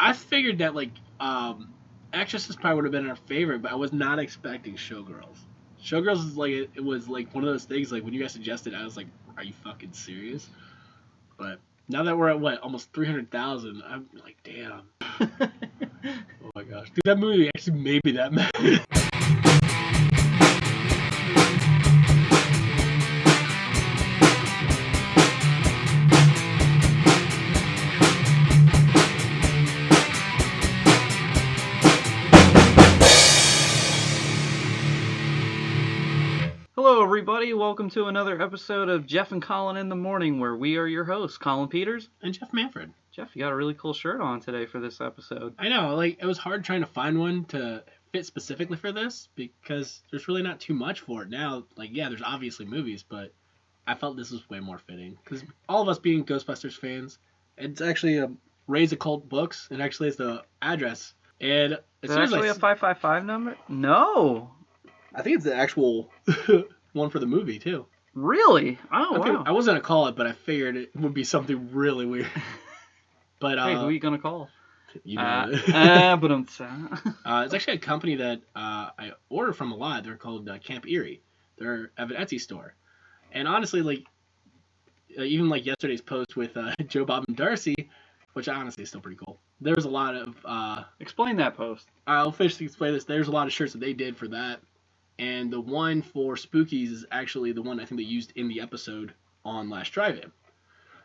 I figured that like Exorcist probably would have been our favorite, but I was not expecting Showgirls. Showgirls is like it was like one of those things. Like when you guys suggested, I was like, "Are you fucking serious?" But now that we're at what almost 300,000, I'm like, damn. Oh my gosh, dude, that movie actually made me that mad. Hello everybody, welcome to another episode of Jeff and Collin in the Morning, where we are your hosts, Collin Peters And Jeff Manfred. Jeff, you got a really cool shirt on today for this episode. I know, like it was hard trying to find one to fit specifically for this because there's really not too much for it now. Like, yeah, there's obviously movies, but I felt this was way more fitting because all of us being Ghostbusters fans, it's actually Ray's Occult Books, and actually it's the address. And Is it actually a 555 number? No. I think it's the actual one for the movie too. Really? Oh, wow. I wasn't gonna call it, but I figured it would be something really weird. But hey, who are you gonna call? You know but it's actually a company that I order from a lot. They're called Camp Eerie. They're an Etsy store. And honestly, like even like yesterday's post with Joe, Bob, and Darcy, which honestly is still pretty cool. There was a lot of explain that post. I'll officially explain this. There's a lot of shirts that they did for that. And the one for Spookies is actually the one I think they used in the episode on Last Drive-In.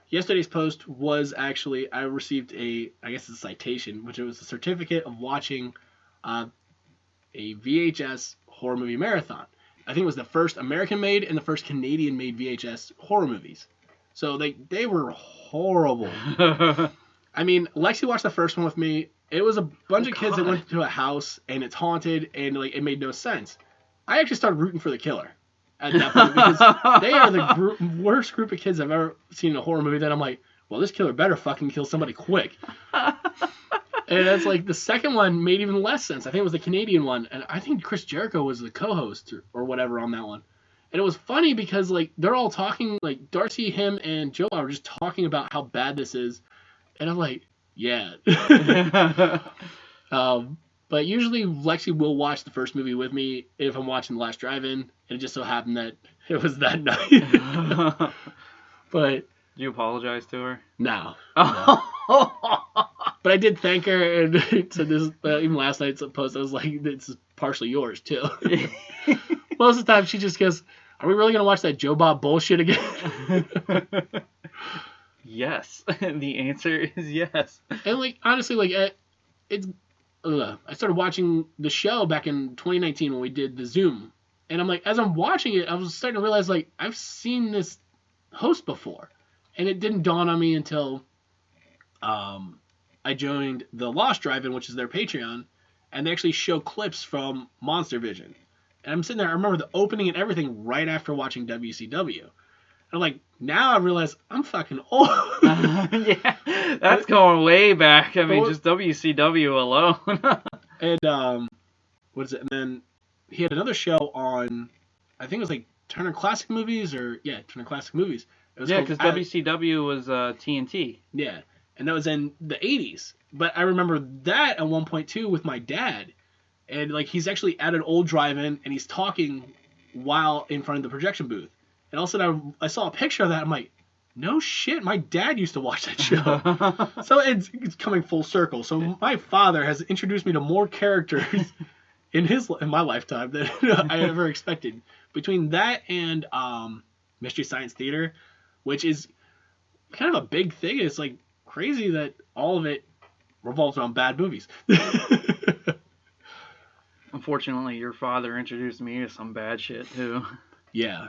Yesterday's post was actually, I received a citation, which it was a certificate of watching a VHS horror movie marathon. I think it was the first American-made and the first Canadian-made VHS horror movies. So they were horrible. I mean, Lexi watched the first one with me. It was a bunch of kids that went to a house, and it's haunted, and like it made no sense. I actually started rooting for the killer at that point because they are the worst group of kids I've ever seen in a horror movie that I'm like, well, this killer better fucking kill somebody quick. And that's like the second one made even less sense. I think it was the Canadian one, and I think Chris Jericho was the co-host or whatever on that one. And it was funny because like they're all talking, like Darcy, him, and Joe are just talking about how bad this is, and I'm like, yeah. But usually Lexi will watch the first movie with me if I'm watching The Last Drive-In, and it just so happened that it was that night. But did you apologize to her? No. But I did thank her, and said this even last night's post. I was like, "This is partially yours too." Most of the time, she just goes, "Are we really gonna watch that Joe Bob bullshit again?" Yes. The answer is yes. And like honestly, like it's. I started watching the show back in 2019 when we did the Zoom. And I'm like, as I'm watching it, I was starting to realize, like, I've seen this host before. And it didn't dawn on me until I joined the Lost Drive-In, which is their Patreon. And they actually show clips from Monster Vision. And I'm sitting there, I remember the opening and everything right after watching WCW. I'm like, now I realize I'm fucking old. Yeah, that's going way back. I mean, just WCW alone. And, what is it? And then he had another show on, I think it was like Turner Classic Movies Turner Classic Movies. It was because WCW was TNT. Yeah, and that was in the 80s. But I remember that at one point, too, with my dad. And, like, he's actually at an old drive-in, and he's talking while in front of the projection booth. And all of a sudden, I saw a picture of that. I'm like, no shit, my dad used to watch that show. So it's coming full circle. So my father has introduced me to more characters in my lifetime than I ever expected. Between that and Mystery Science Theater, which is kind of a big thing. It's like crazy that all of it revolves around bad movies. Unfortunately, your father introduced me to some bad shit, too. Yeah.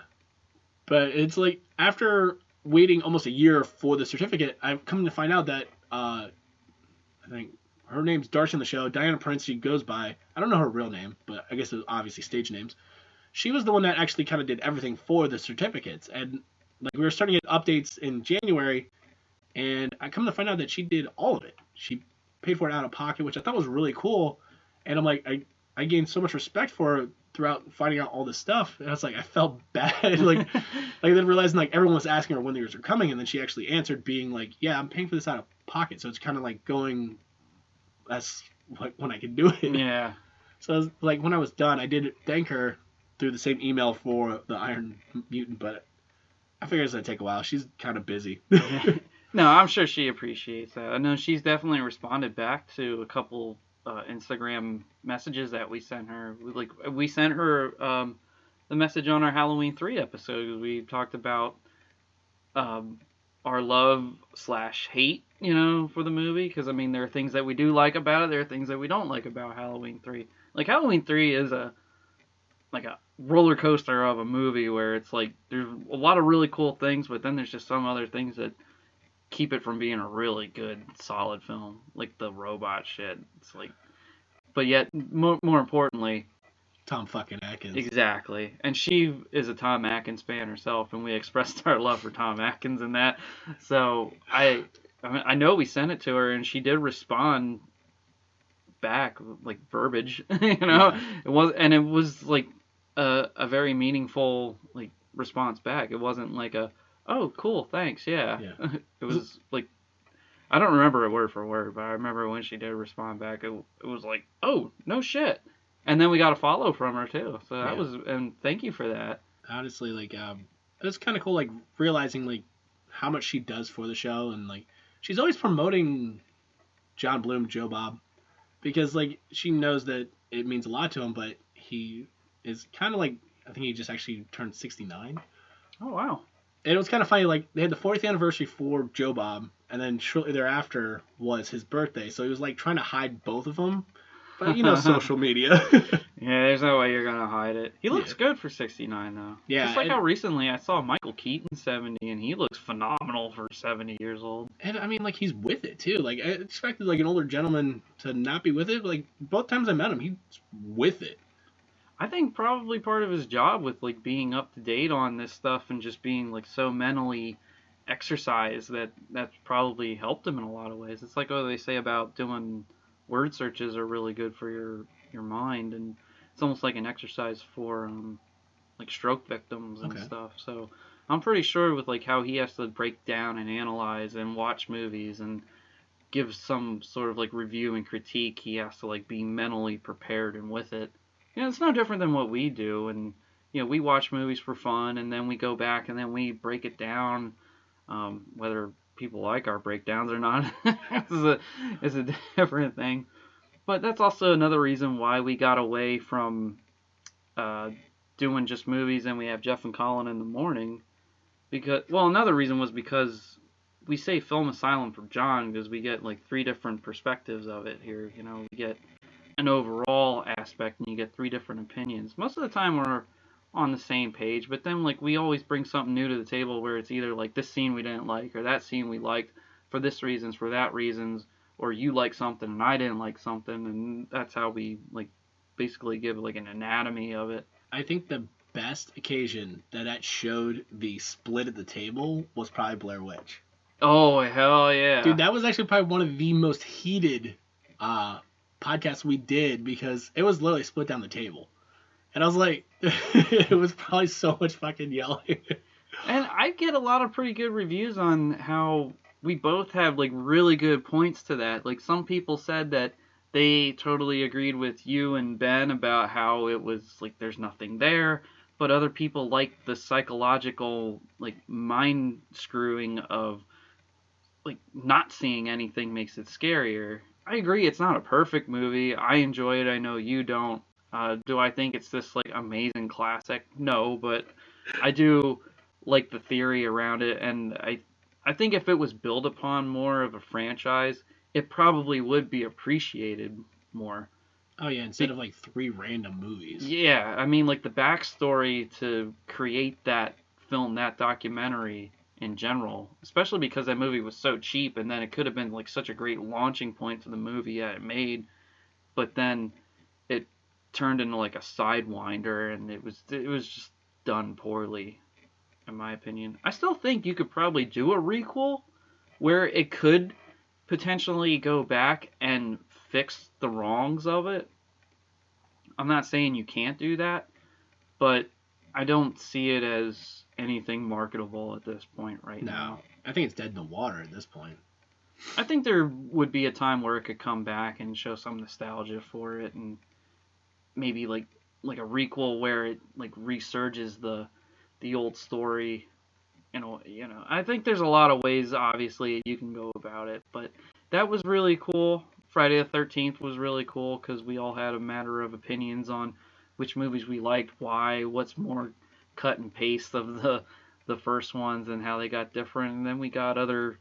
But it's like, after waiting almost a year for the certificate, I've come to find out that, I think, her name's Darcy on the show, Diana Prince, she goes by, I don't know her real name, but I guess it's obviously stage names. She was the one that actually kind of did everything for the certificates, and, like, we were starting to get updates in January, and I come to find out that she did all of it. She paid for it out of pocket, which I thought was really cool, and I'm like, I gained so much respect for her throughout finding out all this stuff, and I was like, I felt bad, like then realizing like everyone was asking her when the years are coming, and then she actually answered being like, yeah, I'm paying for this out of pocket, so it's kind of like going that's when I can do it. Yeah. So I was, like, when I was done, I did thank her through the same email for the Iron Mutant, but I figured it's gonna take a while. She's kind of busy. No, I'm sure she appreciates that. I know she's definitely responded back to a couple Instagram messages that we sent her. We sent her the message on our Halloween 3 episode. We talked about our love / hate, for the movie. Because, I mean, there are things that we do like about it. There are things that we don't like about Halloween 3. Like, Halloween 3 is a roller coaster of a movie where it's like there's a lot of really cool things, but then there's just some other things that keep it from being a really good, solid film. Like the robot shit. It's like, but yet, more importantly, Tom fucking Atkins. Exactly. And she is a Tom Atkins fan herself, and we expressed our love for Tom Atkins in that. So I know we sent it to her, and she did respond back, like verbiage, Yeah. It was like a very meaningful like response back. It wasn't like oh cool, thanks, yeah. It was like, I don't remember it word for word, but I remember when she did respond back, it was like, oh, no shit. And then we got a follow from her too. So that was, and thank you for that. Honestly, like, it's kind of cool, like, realizing, like, how much she does for the show, and, like, she's always promoting John Bloom, Joe Bob, because, like, she knows that it means a lot to him, but he is kind of like, I think he just actually turned 69. Oh, wow. And it was kind of funny, like, they had the 40th anniversary for Joe Bob, and then shortly thereafter was his birthday, so he was, like, trying to hide both of them. But, social media. Yeah, there's no way you're going to hide it. He looks good for 69, though. Yeah. Just like how recently I saw Michael Keaton 70, and he looks phenomenal for 70 years old. And, I mean, like, he's with it, too. Like, I expected, like, an older gentleman to not be with it. But, like, both times I met him, he's with it. I think probably part of his job with, like, being up to date on this stuff and just being, like, so mentally exercised that's probably helped him in a lot of ways. It's like what they say about doing word searches are really good for your mind, and it's almost like an exercise for like stroke victims and stuff. So I'm pretty sure with like how he has to break down and analyze and watch movies and give some sort of like review and critique, he has to like be mentally prepared and with it. It's no different than what we do, and we watch movies for fun, and then we go back and then we break it down, whether people like our breakdowns or not is a different thing. But that's also another reason why we got away from doing just movies and we have Jeff and Collin in the morning. Another reason was because we say Film Asylum for John because we get like 3 different perspectives of it here. We get an overall aspect and you get 3 different opinions. Most of the time we're on the same page, but then like we always bring something new to the table where it's either like this scene we didn't like or that scene we liked for this reasons, for that reasons, or you like something and I didn't like something, and that's how we like basically give like an anatomy of it. I think the best occasion that showed the split at the table was probably Blair Witch. Oh, hell yeah. Dude, that was actually probably one of the most heated podcasts we did because it was literally split down the table. And I was like, it was probably so much fucking yelling. And I get a lot of pretty good reviews on how we both have like really good points to that. Like some people said that they totally agreed with you and Ben about how it was like there's nothing there, but other people like the psychological like mind screwing of like not seeing anything makes it scarier. I agree, it's not a perfect movie. I enjoy it. I know you don't. Do I think it's this like amazing classic? No, but I do like the theory around it, and I think if it was built upon more of a franchise, it probably would be appreciated more. Oh yeah, instead of like 3 random movies. Yeah, I mean like the backstory to create that film, that documentary in general, especially because that movie was so cheap, and then it could have been like such a great launching point for the movie that it made, but then it turned into like a sidewinder, and it was just done poorly, in my opinion. I still think you could probably do a requel where it could potentially go back and fix the wrongs of it. I'm not saying you can't do that, but I don't see it as anything marketable at this point right now. I think it's dead in the water at this point. I think there would be a time where it could come back and show some nostalgia for it, and maybe like a requel where it like resurges the old story. I think there's a lot of ways, obviously, you can go about it, but that was really cool. Friday the 13th was really cool because we all had a matter of opinions on which movies we liked, why, what's more cut and paste of the first ones and how they got different. And then we got other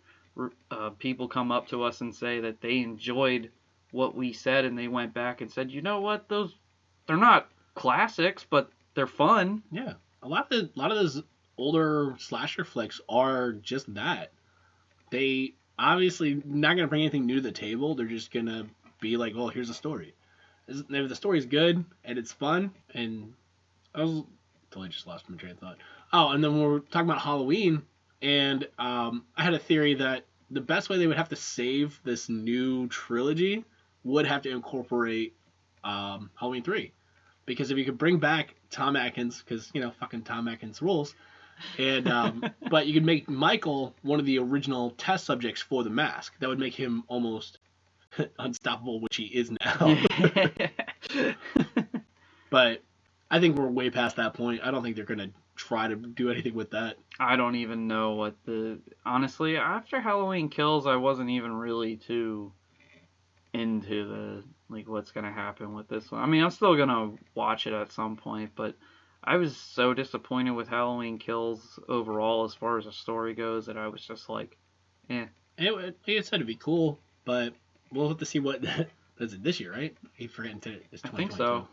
people come up to us and say that they enjoyed what we said, and they went back and said, you know what, they're not classics, but they're fun. Yeah, a lot of those older slasher flicks are just that. They obviously not gonna bring anything new to the table. They're just gonna be like, oh, here's a story. If the story's good and it's fun, and I was totally just lost my train of thought. Oh, and then when we're talking about Halloween, and I had a theory that the best way they would have to save this new trilogy would have to incorporate Halloween 3. Because if you could bring back Tom Atkins, because, fucking Tom Atkins rules, and but you could make Michael one of the original test subjects for the mask, that would make him almost unstoppable, which he is now. But I think we're way past that point. I don't think they're going to try to do anything with that. I don't even know what honestly, after Halloween Kills, I wasn't even really too into what's going to happen with this one. I mean, I'm still going to watch it at some point, but I was so disappointed with Halloween Kills overall as far as the story goes that I was just like, eh. It said it'd be cool, but we'll have to see what... Is it this year, right? I forget it's 2022. I think so.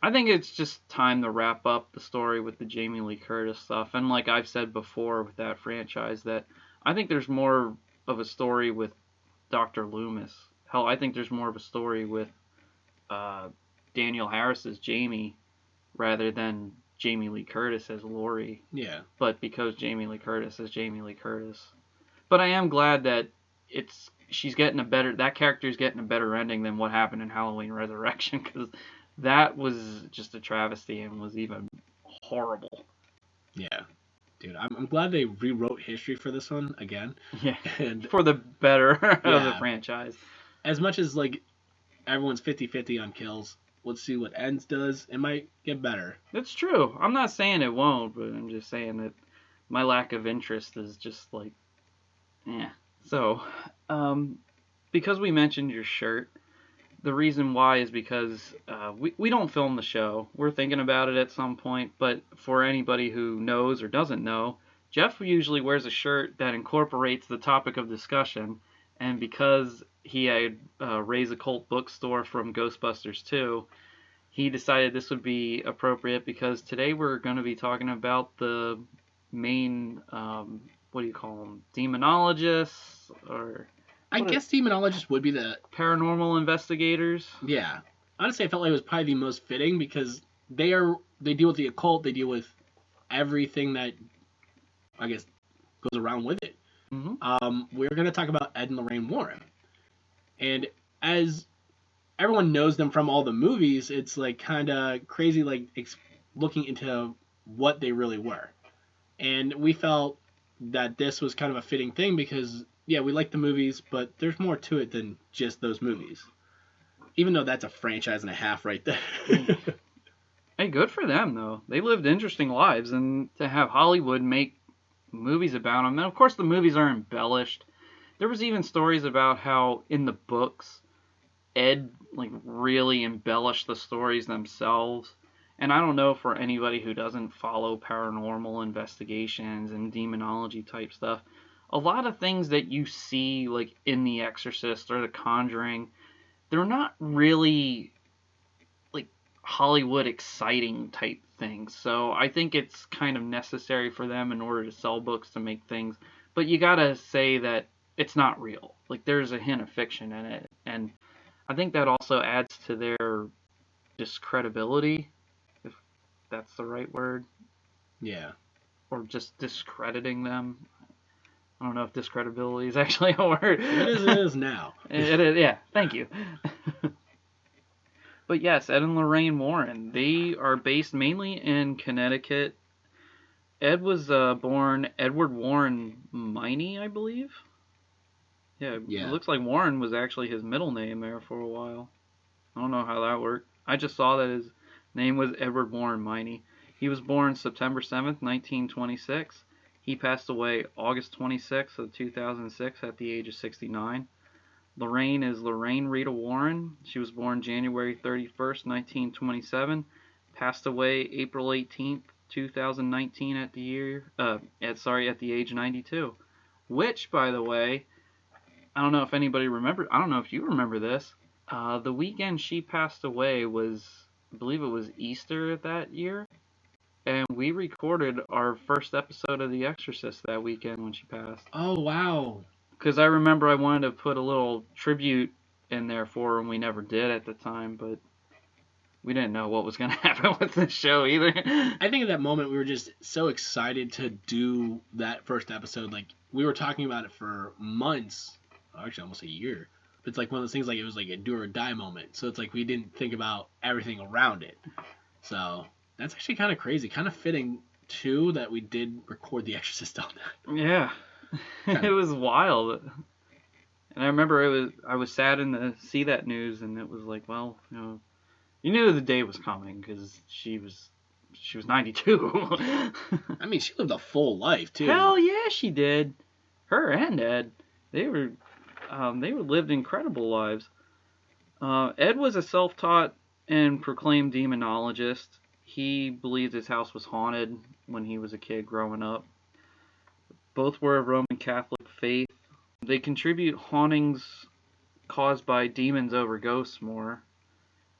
I think it's just time to wrap up the story with the Jamie Lee Curtis stuff. And like I've said before with that franchise, that I think there's more of a story with Dr. Loomis. Hell, I think there's more of a story with Daniel Harris's Jamie rather than Jamie Lee Curtis as Laurie. Yeah. But because Jamie Lee Curtis is Jamie Lee Curtis. But I am glad that that character's getting a better ending than what happened in Halloween Resurrection, because that was just a travesty and was even horrible. Yeah. Dude, I'm glad they rewrote history for this one again. Yeah. And for the better of the franchise. As much as everyone's 50-50 on kills, let's see what Ends does. It might get better. That's true. I'm not saying it won't, but I'm just saying that my lack of interest is just yeah. So, because we mentioned your shirt, the reason why is because we don't film the show. We're thinking about it at some point, but for anybody who knows or doesn't know, Jeff usually wears a shirt that incorporates the topic of discussion, and because he had Ray's Occult bookstore from Ghostbusters 2, he decided this would be appropriate because today we're going to be talking about the main, what do you call them, demonologists, or... I guess demonologists would be the... paranormal investigators? Yeah. Honestly, I felt like it was probably the most fitting because they deal with the occult, they deal with everything that, I guess, goes around with it. Mm-hmm. We're going to talk about Ed and Lorraine Warren. And as everyone knows them from all the movies, it's kind of crazy, looking into what they really were. And we felt that this was kind of a fitting thing because, yeah, we like the movies, but there's more to it than just those movies. Even though that's a franchise and a half right there. Hey, good for them, though. They lived interesting lives, and to have Hollywood make movies about them, and of course the movies are embellished. There was even stories about how in the books, Ed really embellished the stories themselves. And I don't know, for anybody who doesn't follow paranormal investigations and demonology type stuff, a lot of things that you see in The Exorcist or The Conjuring, they're not really Hollywood exciting type things. So I think it's kind of necessary for them in order to sell books to make things. But you gotta say that it's not real. There's a hint of fiction in it. And I think that also adds to their discredibility, if that's the right word. Yeah. Or just discrediting them. I don't know if discredibility is actually a word. It is now. It is, yeah. Thank you. But yes, Ed and Lorraine Warren. They are based mainly in Connecticut. Ed was born Edward Warren Miney, I believe. Yeah, Yeah. it looks like Warren was actually his middle name there for a while. I don't know how that worked. I just saw that his name was Edward Warren Miney. He was born September 7th, 1926. He passed away August 26th of 2006 at the age of 69. Lorraine is Lorraine Rita Warren. She was born January 31st, 1927. Passed away April 18th, 2019 at the age 92. Which, by the way, I don't know if anybody remembers. I don't know if you remember this. The weekend she passed away was, I believe it was Easter that year. And we recorded our first episode of The Exorcist that weekend when she passed. Oh, wow. Because I remember I wanted to put a little tribute in there for her, and we never did at the time, but we didn't know what was going to happen with the show either. I think at that moment we were just so excited to do that first episode. Like, we were talking about it for months, actually almost a year. It's like one of those things, like it was like a do or die moment. So it's like we didn't think about everything around it. So that's actually kind of crazy, kind of fitting too that we did record The Exorcist on that. Yeah, it was wild. And I remember I was saddened to see that news, and it was like, well, you knew the day was coming because she was 92. I mean, she lived a full life too. Hell yeah, she did. Her and Ed, they lived incredible lives. Ed was a self-taught and proclaimed demonologist. He believed his house was haunted when he was a kid growing up. Both were of Roman Catholic faith. They contribute hauntings caused by demons over ghosts more.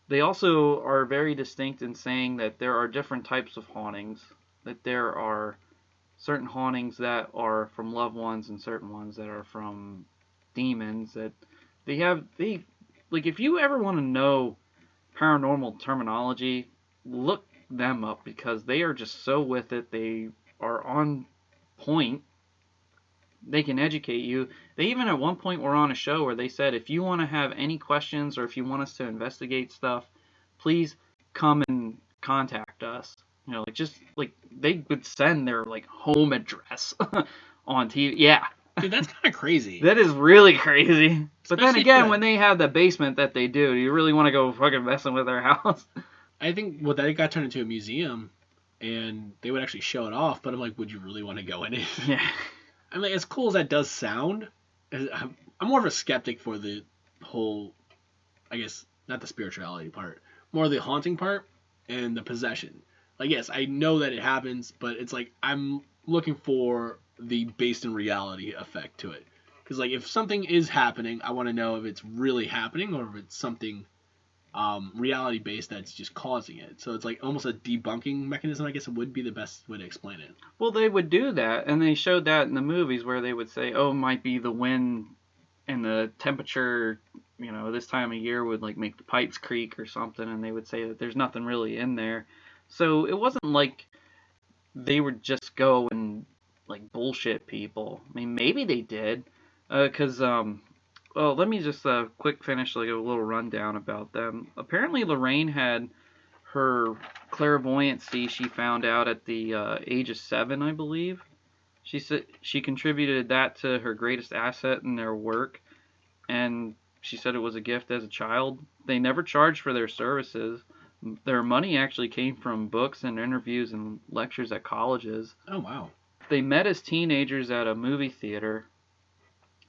They also are very distinct in saying that there are different types of hauntings. That there are certain hauntings that are from loved ones and certain ones that are from demons. That like if you ever want to know paranormal terminology, look them up because they are just so with it. They are on point. They can educate you. They even at one point were on a show where they said, if you want to have any questions or if you want us to investigate stuff, please come and contact us. They would send their home address on TV. Yeah. Dude, that's kind of crazy. That is really crazy. But then Especially again, when they have the basement that they do you really want to go fucking messing with their house? I think that got turned into a museum, and they would actually show it off. But I'm like, would you really want to go in it? Yeah. I mean, as cool as that does sound, I'm more of a skeptic for the whole, I guess, not the spirituality part, more the haunting part and the possession. Like, yes, I know that it happens, but it's like I'm looking for the based in reality effect to it. Because, like, if something is happening, I want to know if it's really happening or if it's something reality based that's just causing it. So it's like almost a debunking mechanism, I guess it would be the best way to explain it. Well, they would do that, and they showed that in the movies where they would say, oh, it might be the wind and the temperature, this time of year would make the pipes creak or something, and they would say that there's nothing really in there. So it wasn't like they would just go and bullshit people. I mean, maybe they did, because well, let me just quick finish a little rundown about them. Apparently, Lorraine had her clairvoyancy she found out at the age of 7, I believe. She said she contributed that to her greatest asset in their work, and she said it was a gift as a child. They never charged for their services. Their money actually came from books and interviews and lectures at colleges. Oh, wow. They met as teenagers at a movie theater.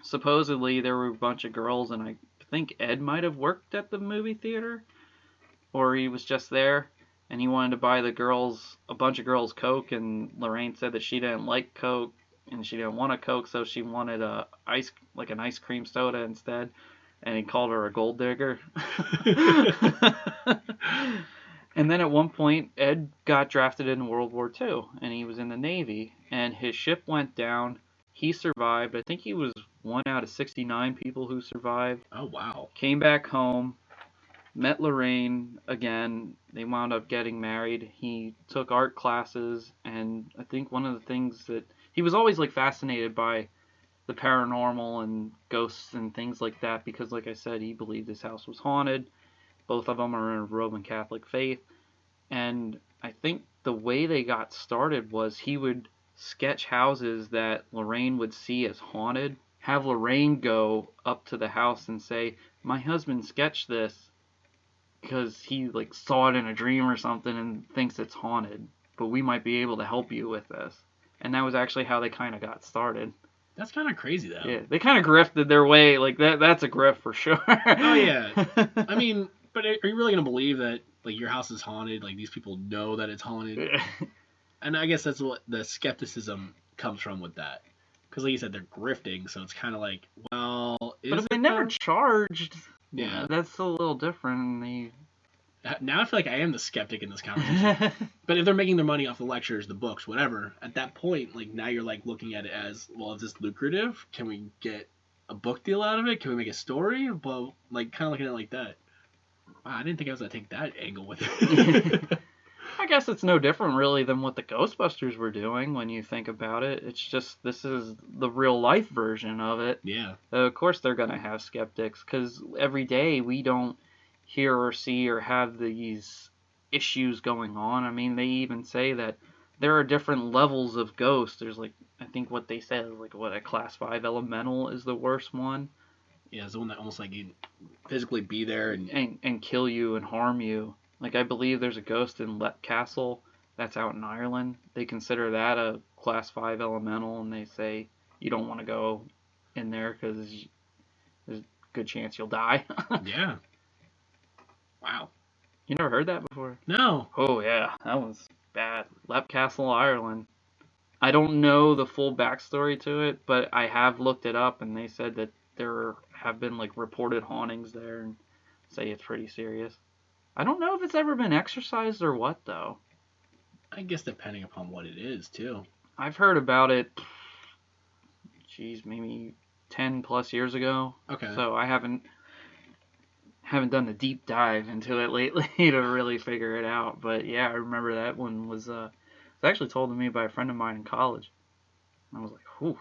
Supposedly there were a bunch of girls, and I think Ed might have worked at the movie theater, or he was just there, and he wanted to buy a bunch of girls Coke, and Lorraine said that she didn't like Coke, and she didn't want a Coke, so she wanted an ice cream soda instead, and he called her a gold digger. And then at one point, Ed got drafted in World War II, and he was in the Navy, and his ship went down. He survived. I think he was one out of 69 people who survived. Oh, wow. Came back home, met Lorraine again. They wound up getting married. He took art classes, and I think one of the things that he was always fascinated by the paranormal and ghosts and things like that because, like I said, he believed his house was haunted. Both of them are in Roman Catholic faith. And I think the way they got started was he would sketch houses that Lorraine would see as haunted, have Lorraine go up to the house and say, my husband sketched this because he like saw it in a dream or something and thinks it's haunted, but we might be able to help you with this. And that was actually how they kind of got started. That's kind of crazy, though. Yeah, they kind of grifted their way. Like, that's a grift for sure. Oh, yeah. I mean, but are you really going to believe that, like, your house is haunted? Like, these people know that it's haunted? And I guess that's what the skepticism comes from with that. Because, like you said, they're grifting, so it's kind of like, well, but if they never charged, yeah, that's a little different. Now I feel like I am the skeptic in this conversation. But if they're making their money off the lectures, the books, whatever, at that point, like, now you're, like, looking at it as, well, is this lucrative? Can we get a book deal out of it? Can we make a story? Well, like, kind of looking at it like that. Wow, I didn't think I was going to take that angle with it. I guess it's no different, really, than what the Ghostbusters were doing when you think about it. It's just, this is the real-life version of it. Yeah. Of course they're going to have skeptics, because every day we don't hear or see or have these issues going on. I mean, they even say that there are different levels of ghosts. There's, like, I think what they said is, like, what, a Class 5 elemental is the worst one? Yeah, it's the one that almost, like, you physically be there and kill you and harm you. Like, I believe there's a ghost in Lep Castle that's out in Ireland. They consider that a Class 5 elemental, and they say you don't want to go in there because there's a good chance you'll die. Yeah. Wow. You never heard that before? No. Oh, yeah. That was bad. Lep Castle, Ireland. I don't know the full backstory to it, but I have looked it up, and they said that there have been, like, reported hauntings there, and say it's pretty serious. I don't know if it's ever been exorcised or what, though. I guess depending upon what it is, too. I've heard about it, maybe 10 plus years ago. Okay. So I haven't done the deep dive into it lately to really figure it out. But yeah, I remember that one was actually told to me by a friend of mine in college. And I was like, whew,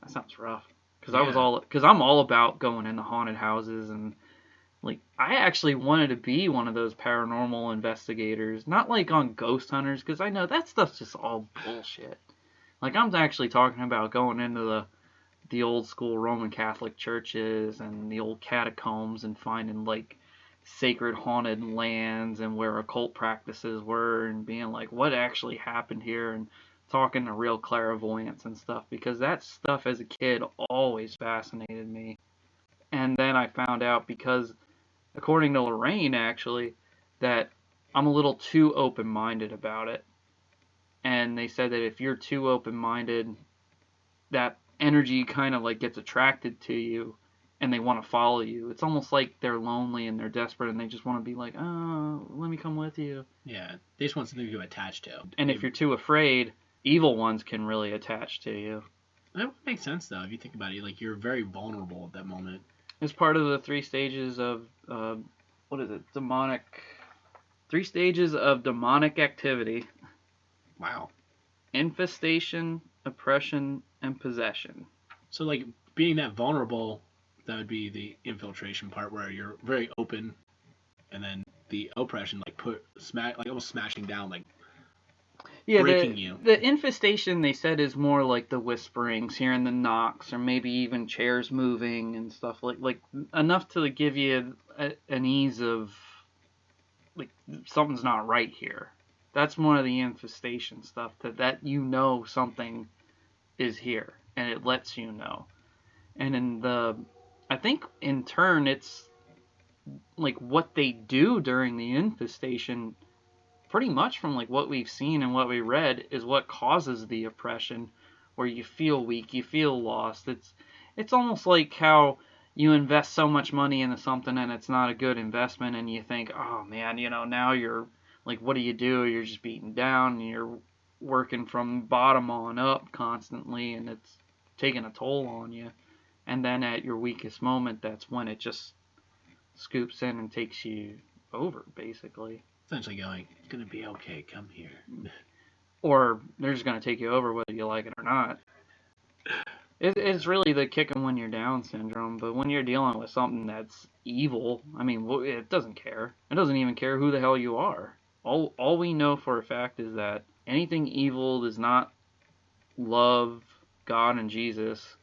that sounds rough. Because I'm all about going into haunted houses, and like, I actually wanted to be one of those paranormal investigators, not like on ghost hunters, because I know that stuff's just all bullshit. Like, I'm actually talking about going into the old school Roman Catholic churches and the old catacombs and finding, like, sacred haunted lands and where occult practices were, and being like, what actually happened here, and talking to real clairvoyants and stuff, because that stuff as a kid always fascinated me. And then I found out, because according to Lorraine, actually, that I'm a little too open-minded about it. And they said that if you're too open-minded, that energy kind of like gets attracted to you, and they want to follow you. It's almost like they're lonely and they're desperate, and they just want to be like, oh, let me come with you. Yeah, they just want something to attach to. And if you're too afraid, evil ones can really attach to you. That would make sense, though, if you think about it. Like, you're very vulnerable at that moment. It's part of the 3 stages of, Three stages of demonic activity. Wow. Infestation, oppression, and possession. So, like, being that vulnerable, that would be the infiltration part where you're very open, and then the oppression, like, almost smashing down, like, breaking you. The infestation, they said, is more like the whisperings, hearing the knocks, or maybe even chairs moving and stuff, like enough to give you an ease of, like, something's not right here. That's one of the infestation stuff, that you know something is here, and it lets you know. And I think in turn, it's like what they do during the infestation, pretty much from like what we've seen and what we read, is what causes the oppression, where you feel weak, you feel lost. It's almost like how you invest so much money into something and it's not a good investment, and you think, oh man, now you're like, what do? You're just beaten down, and you're working from bottom on up constantly, and it's taking a toll on you. And then at your weakest moment, that's when it just scoops in and takes you over, basically. Essentially going, it's going to be okay, come here. Or they're just going to take you over whether you like it or not. It's really the kick 'em when you're down syndrome, but when you're dealing with something that's evil, I mean, it doesn't care. It doesn't even care who the hell you are. All we know for a fact is that anything evil does not love God and Jesus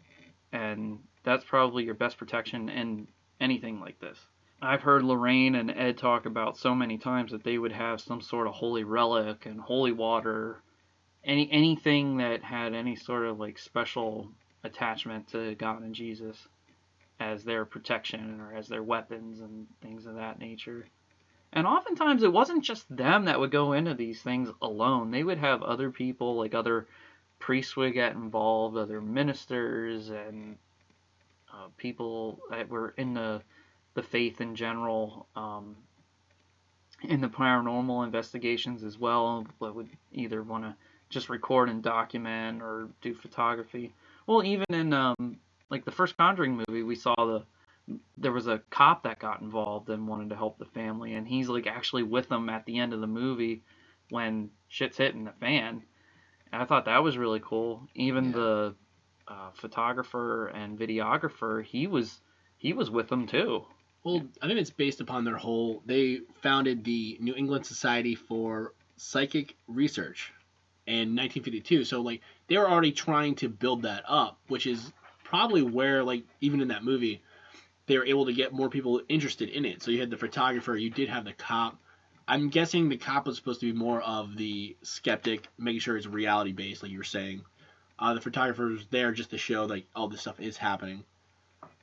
and that's probably your best protection in anything like this. I've heard Lorraine and Ed talk about so many times that they would have some sort of holy relic and holy water, anything that had any sort of like special attachment to God and Jesus as their protection or as their weapons and things of that nature. And oftentimes it wasn't just them that would go into these things alone. They would have other people, like other priests would get involved, other ministers, and people that were in the faith in general, in the paranormal investigations as well, that would either want to just record and document or do photography. Well, even in like the first Conjuring movie, we saw there was a cop that got involved and wanted to help the family, and he's like actually with them at the end of the movie when shit's hitting the fan. And I thought that was really cool. Even the photographer and videographer, he was with them too. Well, I think it's based upon they founded the New England Society for Psychic Research in 1952. So, like, they were already trying to build that up, which is probably where, like, even in that movie, they were able to get more people interested in it. So you had the photographer, you did have the cop. I'm guessing the cop was supposed to be more of the skeptic, making sure it's reality-based, like you were saying. The photographer was there just to show, like, all this stuff is happening.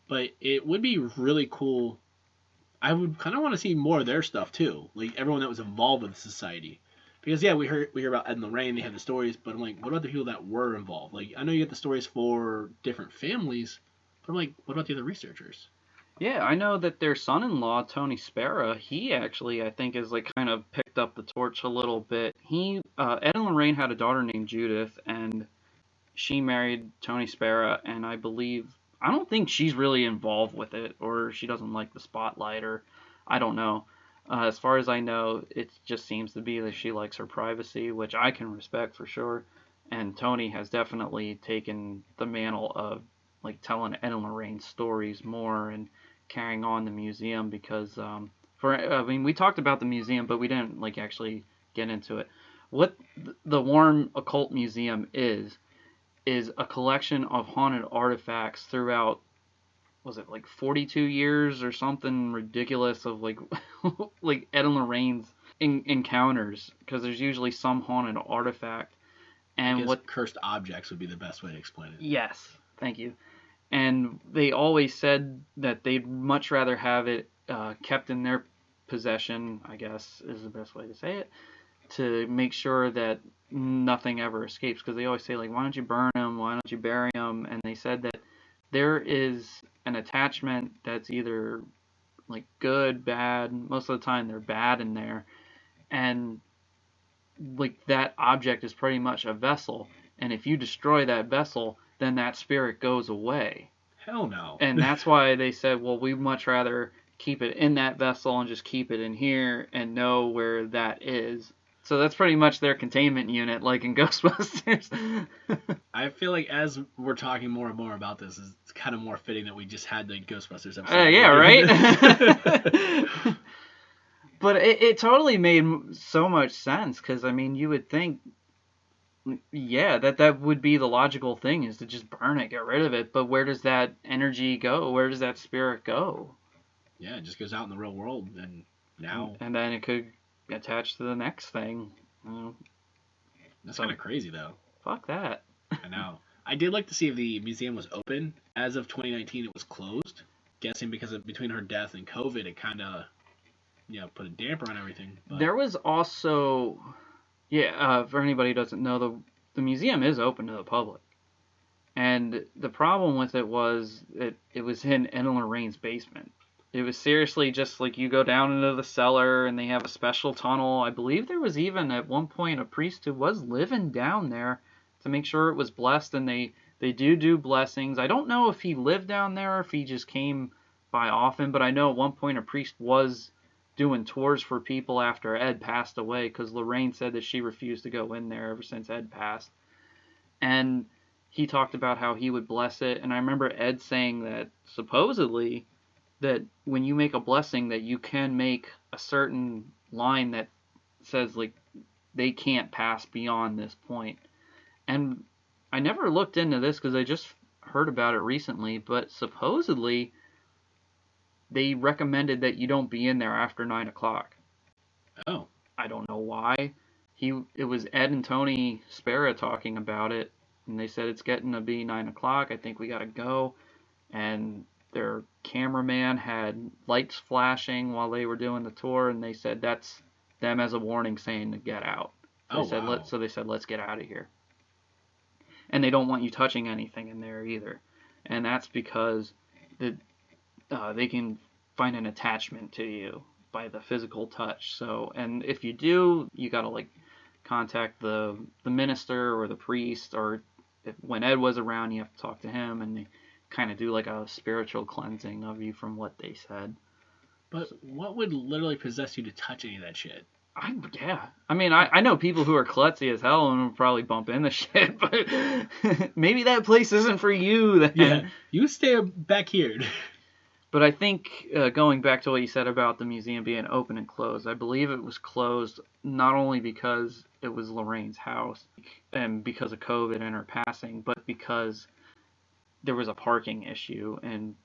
But it would be really cool. I would kind of want to see more of their stuff too, like everyone that was involved with the society, because we hear about Ed and Lorraine, they have the stories, but I'm like, what about the people that were involved? Like, I know you get the stories for different families, but I'm like, what about the other researchers? Yeah, I know that their son-in-law, Tony Spera, he actually, I think, is like kind of picked up the torch a little bit. Ed and Lorraine had a daughter named Judith, and she married Tony Spera, and I don't think she's really involved with it, or she doesn't like the spotlight, or I don't know. As far as I know, it just seems to be that she likes her privacy, which I can respect for sure. And Tony has definitely taken the mantle of like telling Ed and Lorraine stories more and carrying on the museum, because we talked about the museum, but we didn't like actually get into it. What the Warren Occult Museum is a collection of haunted artifacts throughout, was it like 42 years or something ridiculous of like like Ed and Lorraine's encounters, because there's usually some haunted artifact. And what cursed objects would be the best way to explain it. Yes, thank you. And they always said that they'd much rather have it kept in their possession, I guess is the best way to say it, to make sure that nothing ever escapes. Because they always say, like, why don't you burn them? Why don't you bury them? And they said that there is an attachment that's either like good, bad. Most of the time they're bad in there. And like that object is pretty much a vessel. And if you destroy that vessel, then that spirit goes away. Hell no. And that's why they said, well, we'd much rather keep it in that vessel and just keep it in here and know where that is. So that's pretty much their containment unit, like in Ghostbusters. I feel like as we're talking more and more about this, it's kind of more fitting that we just had the Ghostbusters episode. Yeah, right? But it totally made so much sense, because, I mean, you would think, yeah, that would be the logical thing, is to just burn it, get rid of it. But where does that energy go? Where does that spirit go? Yeah, it just goes out in the real world, and now... And then it could attach to the next thing. That's kind of crazy, though. Fuck that. I know. I did like to see if the museum was open. As of 2019, it was closed. Guessing because between her death and COVID, it kind of, put a damper on everything. But... There was also... for anybody who doesn't know, the museum is open to the public. And the problem with it was it was in Ed and Lorraine's basement. It was seriously just like you go down into the cellar and they have a special tunnel. I believe there was even at one point a priest who was living down there to make sure it was blessed, and they do blessings. I don't know if he lived down there or if he just came by often, but I know at one point a priest was doing tours for people after Ed passed away, because Lorraine said that she refused to go in there ever since Ed passed. And he talked about how he would bless it, and I remember Ed saying that supposedly that when you make a blessing that you can make a certain line that says like they can't pass beyond this point. And I never looked into this because heard about it recently, but supposedly they recommended that you don't be in there after 9 o'clock. Oh. I don't know why. It was Ed and Tony Spera talking about it, and they said it's getting to be 9 o'clock. I think we gotta go. And their cameraman had lights flashing while they were doing the tour, and they said that's them as a warning saying to get out. So they said let's get out of here. And they don't want you touching anything in there either. And that's because they can find an attachment to you by the physical touch. So, and if you do, you gotta like contact the minister or the priest, or when Ed was around, you have to talk to him, and they kind of do like a spiritual cleansing of you from what they said. But what would literally possess you to touch any of that shit? I mean, I know people who are klutzy as hell and would probably bump into shit, but maybe that place isn't for you then. Yeah, you stay back here. But I think, going back to what you said about the museum being open and closed, I believe it was closed not only because it was Lorraine's house and because of COVID and her passing, but because there was a parking issue, and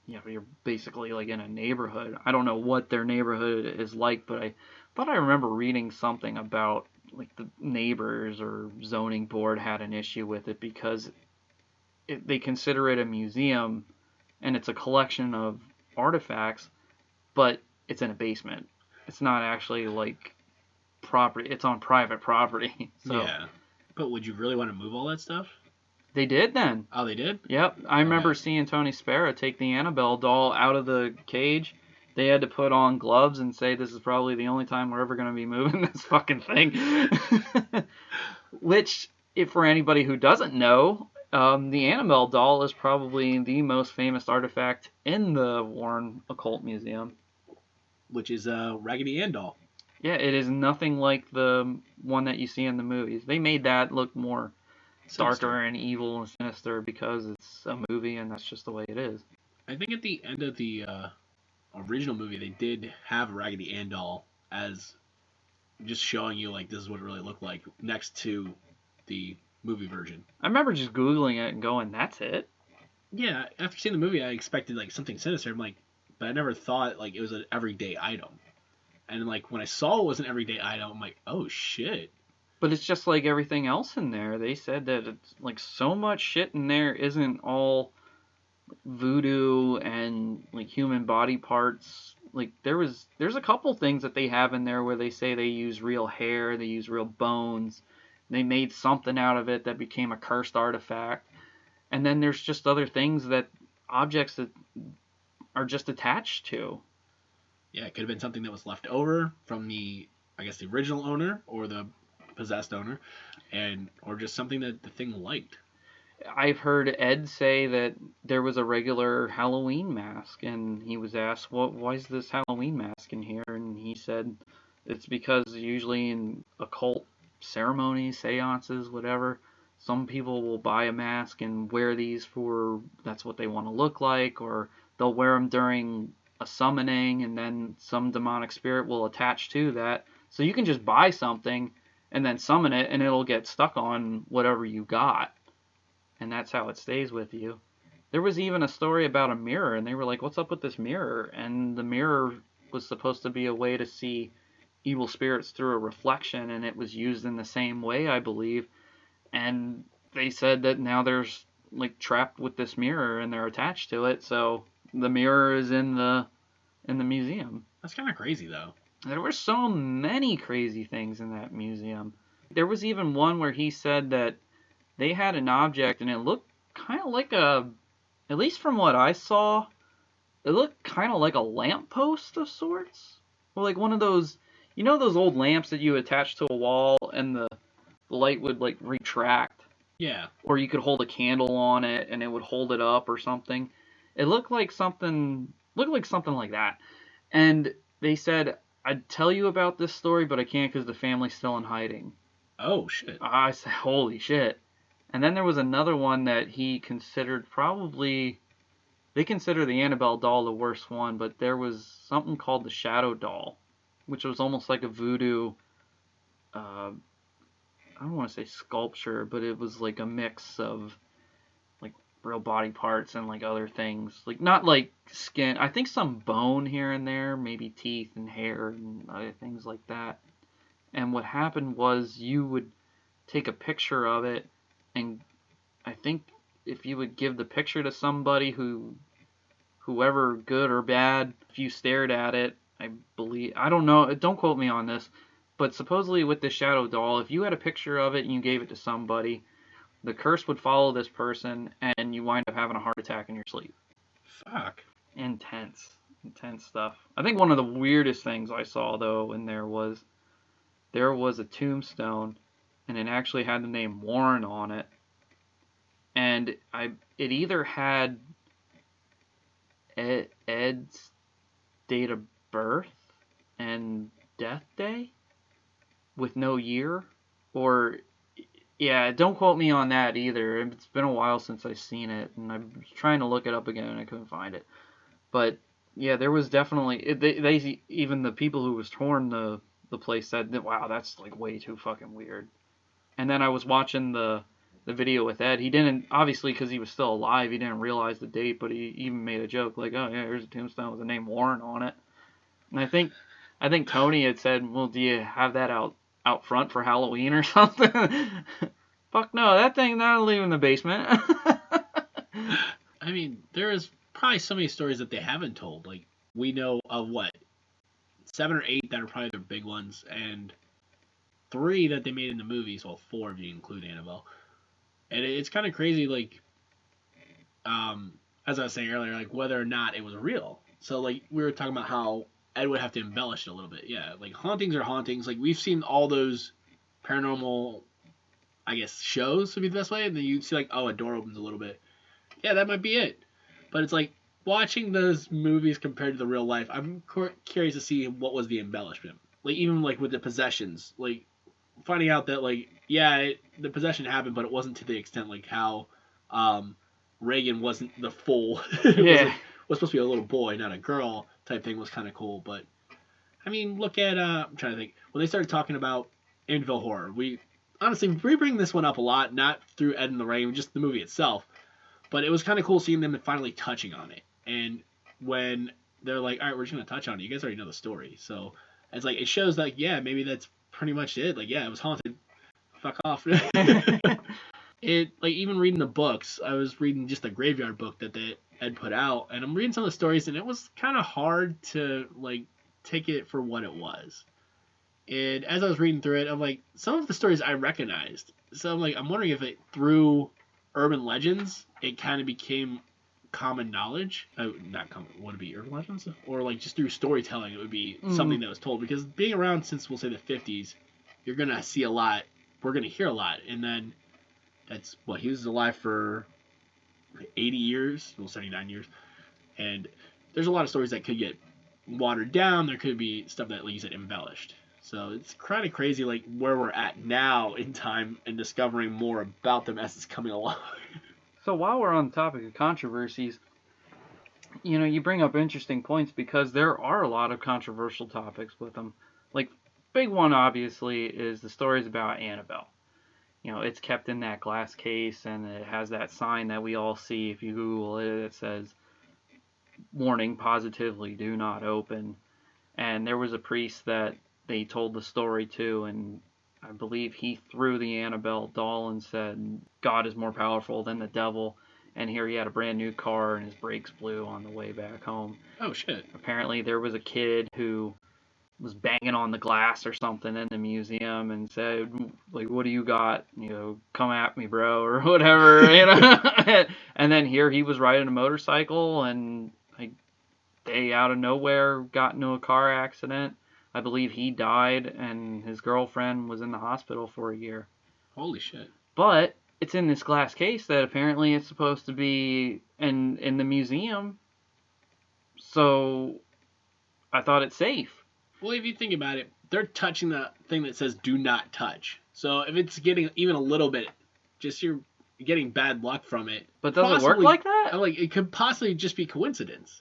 you're basically like in a neighborhood. I don't know what their neighborhood is like, but I thought I remember reading something about like the neighbors or zoning board had an issue with it because they consider it a museum and it's a collection of artifacts, but it's in a basement. It's not actually like property. It's on private property. So. Yeah. But would you really want to move all that stuff? They did then. Oh, they did? Yep. I remember seeing Tony Spera take the Annabelle doll out of the cage. They had to put on gloves and say, this is probably the only time we're ever going to be moving this fucking thing. Which, if for anybody who doesn't know, the Annabelle doll is probably the most famous artifact in the Warren Occult Museum. Which is a Raggedy Ann doll. Yeah, it is nothing like the one that you see in the movies. They made that look more darker and evil and sinister because it's a movie and that's just the way it is. I think at the end of the original movie, they did have a Raggedy Ann doll as just showing you like this is what it really looked like next to the movie version. I remember just Googling it and going, that's it? Yeah, after seeing the movie, I expected like something sinister. I'm like, but I never thought like it was an everyday item. And like when I saw it was an everyday item, I'm like, oh shit. But it's just like everything else in there. They said that it's like so much shit in there isn't all voodoo and like human body parts. Like there's a couple things that they have in there where they say they use real hair, they use real bones. They made something out of it that became a cursed artifact. And then there's just other things objects that are just attached to. Yeah, it could have been something that was left over from the original owner or the possessed owner, or just something that the thing liked. I've heard Ed say that there was a regular Halloween mask, and he was asked, why is this Halloween mask in here? And he said it's because usually in occult ceremonies, seances, whatever, some people will buy a mask and wear these that's what they want to look like, or they'll wear them during a summoning, and then some demonic spirit will attach to that. So you can just buy something and then summon it, and it'll get stuck on whatever you got. And that's how it stays with you. There was even a story about a mirror, and they were like, what's up with this mirror? And the mirror was supposed to be a way to see evil spirits through a reflection, and it was used in the same way, I believe. And they said that now there's like trapped with this mirror, and they're attached to it, so the mirror is in the museum. That's kind of crazy, though. There were so many crazy things in that museum. There was even one where he said that they had an object and it looked kind of like at least from what I saw, it looked kind of like a lamppost of sorts. Or like one of those, those old lamps that you attach to a wall and the light would like retract? Yeah. Or you could hold a candle on it and it would hold it up or something. It looked like something like that. And they said, I'd tell you about this story, but I can't because the family's still in hiding. Oh, shit. I said, holy shit. And then there was another one that he considered they consider the Annabelle doll the worst one, but there was something called the Shadow doll, which was almost like a voodoo, I don't want to say sculpture, but it was like a mix of like real body parts and like other things. Like not like skin. I think some bone here and there, maybe teeth and hair and other things like that. And what happened was you would take a picture of it, and I think if you would give the picture to somebody whoever good or bad, if you stared at it, I don't know, don't quote me on this, but supposedly with the shadow doll, if you had a picture of it and you gave it to somebody, the curse would follow this person, and you wind up having a heart attack in your sleep. Fuck. Intense stuff. I think one of the weirdest things I saw, though, in there was a tombstone, and it actually had the name Warren on it. And it either had Ed's date of birth and death day with no year, or... Yeah, don't quote me on that either. It's been a while since I've seen it, and I was trying to look it up again, and I couldn't find it. But, yeah, there was definitely... They even the people who was touring the place said, that, wow, that's, like, way too fucking weird. And then I was watching the video with Ed. He didn't... Obviously, because he was still alive, he didn't realize the date, but he even made a joke, like, oh, yeah, here's a tombstone with the name Warren on it. And I think Tony had said, well, do you have that out front for Halloween or something? Fuck no, that thing not leaving the basement. I mean, there is probably so many stories that they haven't told. Like, we know of 7 or 8 that are probably their big ones, and 3 that they made in the movies. Well, 4 if you include Annabelle. And it's kind of crazy, like, as I was saying earlier, like whether or not it was real. So, like, we were talking about how Ed would have to embellish it a little bit. Yeah, like hauntings are hauntings. Like we've seen all those paranormal, I guess, shows would be the best way. And then you see like, oh, a door opens a little bit. Yeah, that might be it. But it's like watching those movies compared to the real life. I'm curious to see what was the embellishment. Like even like with the possessions, like finding out that like the possession happened, but it wasn't to the extent like how Reagan wasn't the full. Was supposed to be a little boy, not a girl type thing was kind of cool. But I mean, look at I'm trying to think when they started talking about Amityville Horror. We bring this one up a lot, not through Ed and Lorraine, just the movie itself. But it was kind of cool seeing them finally touching on it. And when they're like, all right, we're just gonna touch on it. You guys already know the story, so it's like it shows like maybe that's pretty much it. Like it was haunted. Fuck off. It like even reading the books, I was reading just a graveyard book that Ed put out, and I'm reading some of the stories, and it was kind of hard to like take it for what it was. And as I was reading through it, I'm like, some of the stories I recognized. So I'm wondering if it through urban legends, it kind of became common knowledge. Not common, would it be urban legends? Or like just through storytelling, it would be something that was told. Because being around since we'll say the 50s, you're gonna see a lot. We're gonna hear a lot, and then that's he was alive for 80 years, well 79 years, and there's a lot of stories that could get watered down. There could be stuff that, like you said, embellished. So it's kind of crazy, like where we're at now in time and discovering more about them as it's coming along. So while we're on the topic of controversies, you bring up interesting points because there are a lot of controversial topics with them. Like, big one obviously is the stories about Annabelle. It's kept in that glass case, and it has that sign that we all see if you Google it that says, warning, positively, do not open. And there was a priest that they told the story to, and I believe he threw the Annabelle doll and said, God is more powerful than the devil. And here he had a brand new car, and his brakes blew on the way back home. Oh, shit. Apparently there was a kid who was banging on the glass or something in the museum and said, like, what do you got? Come at me, bro, or whatever. And then here he was riding a motorcycle, and they out of nowhere got into a car accident. I believe he died, and his girlfriend was in the hospital for a year. Holy shit. But it's in this glass case that apparently it's supposed to be in the museum. So I thought it's safe. Well, if you think about it, they're touching the thing that says do not touch. So if it's getting even a little bit, just you're getting bad luck from it. But does it work like that? Like, it could possibly just be coincidence.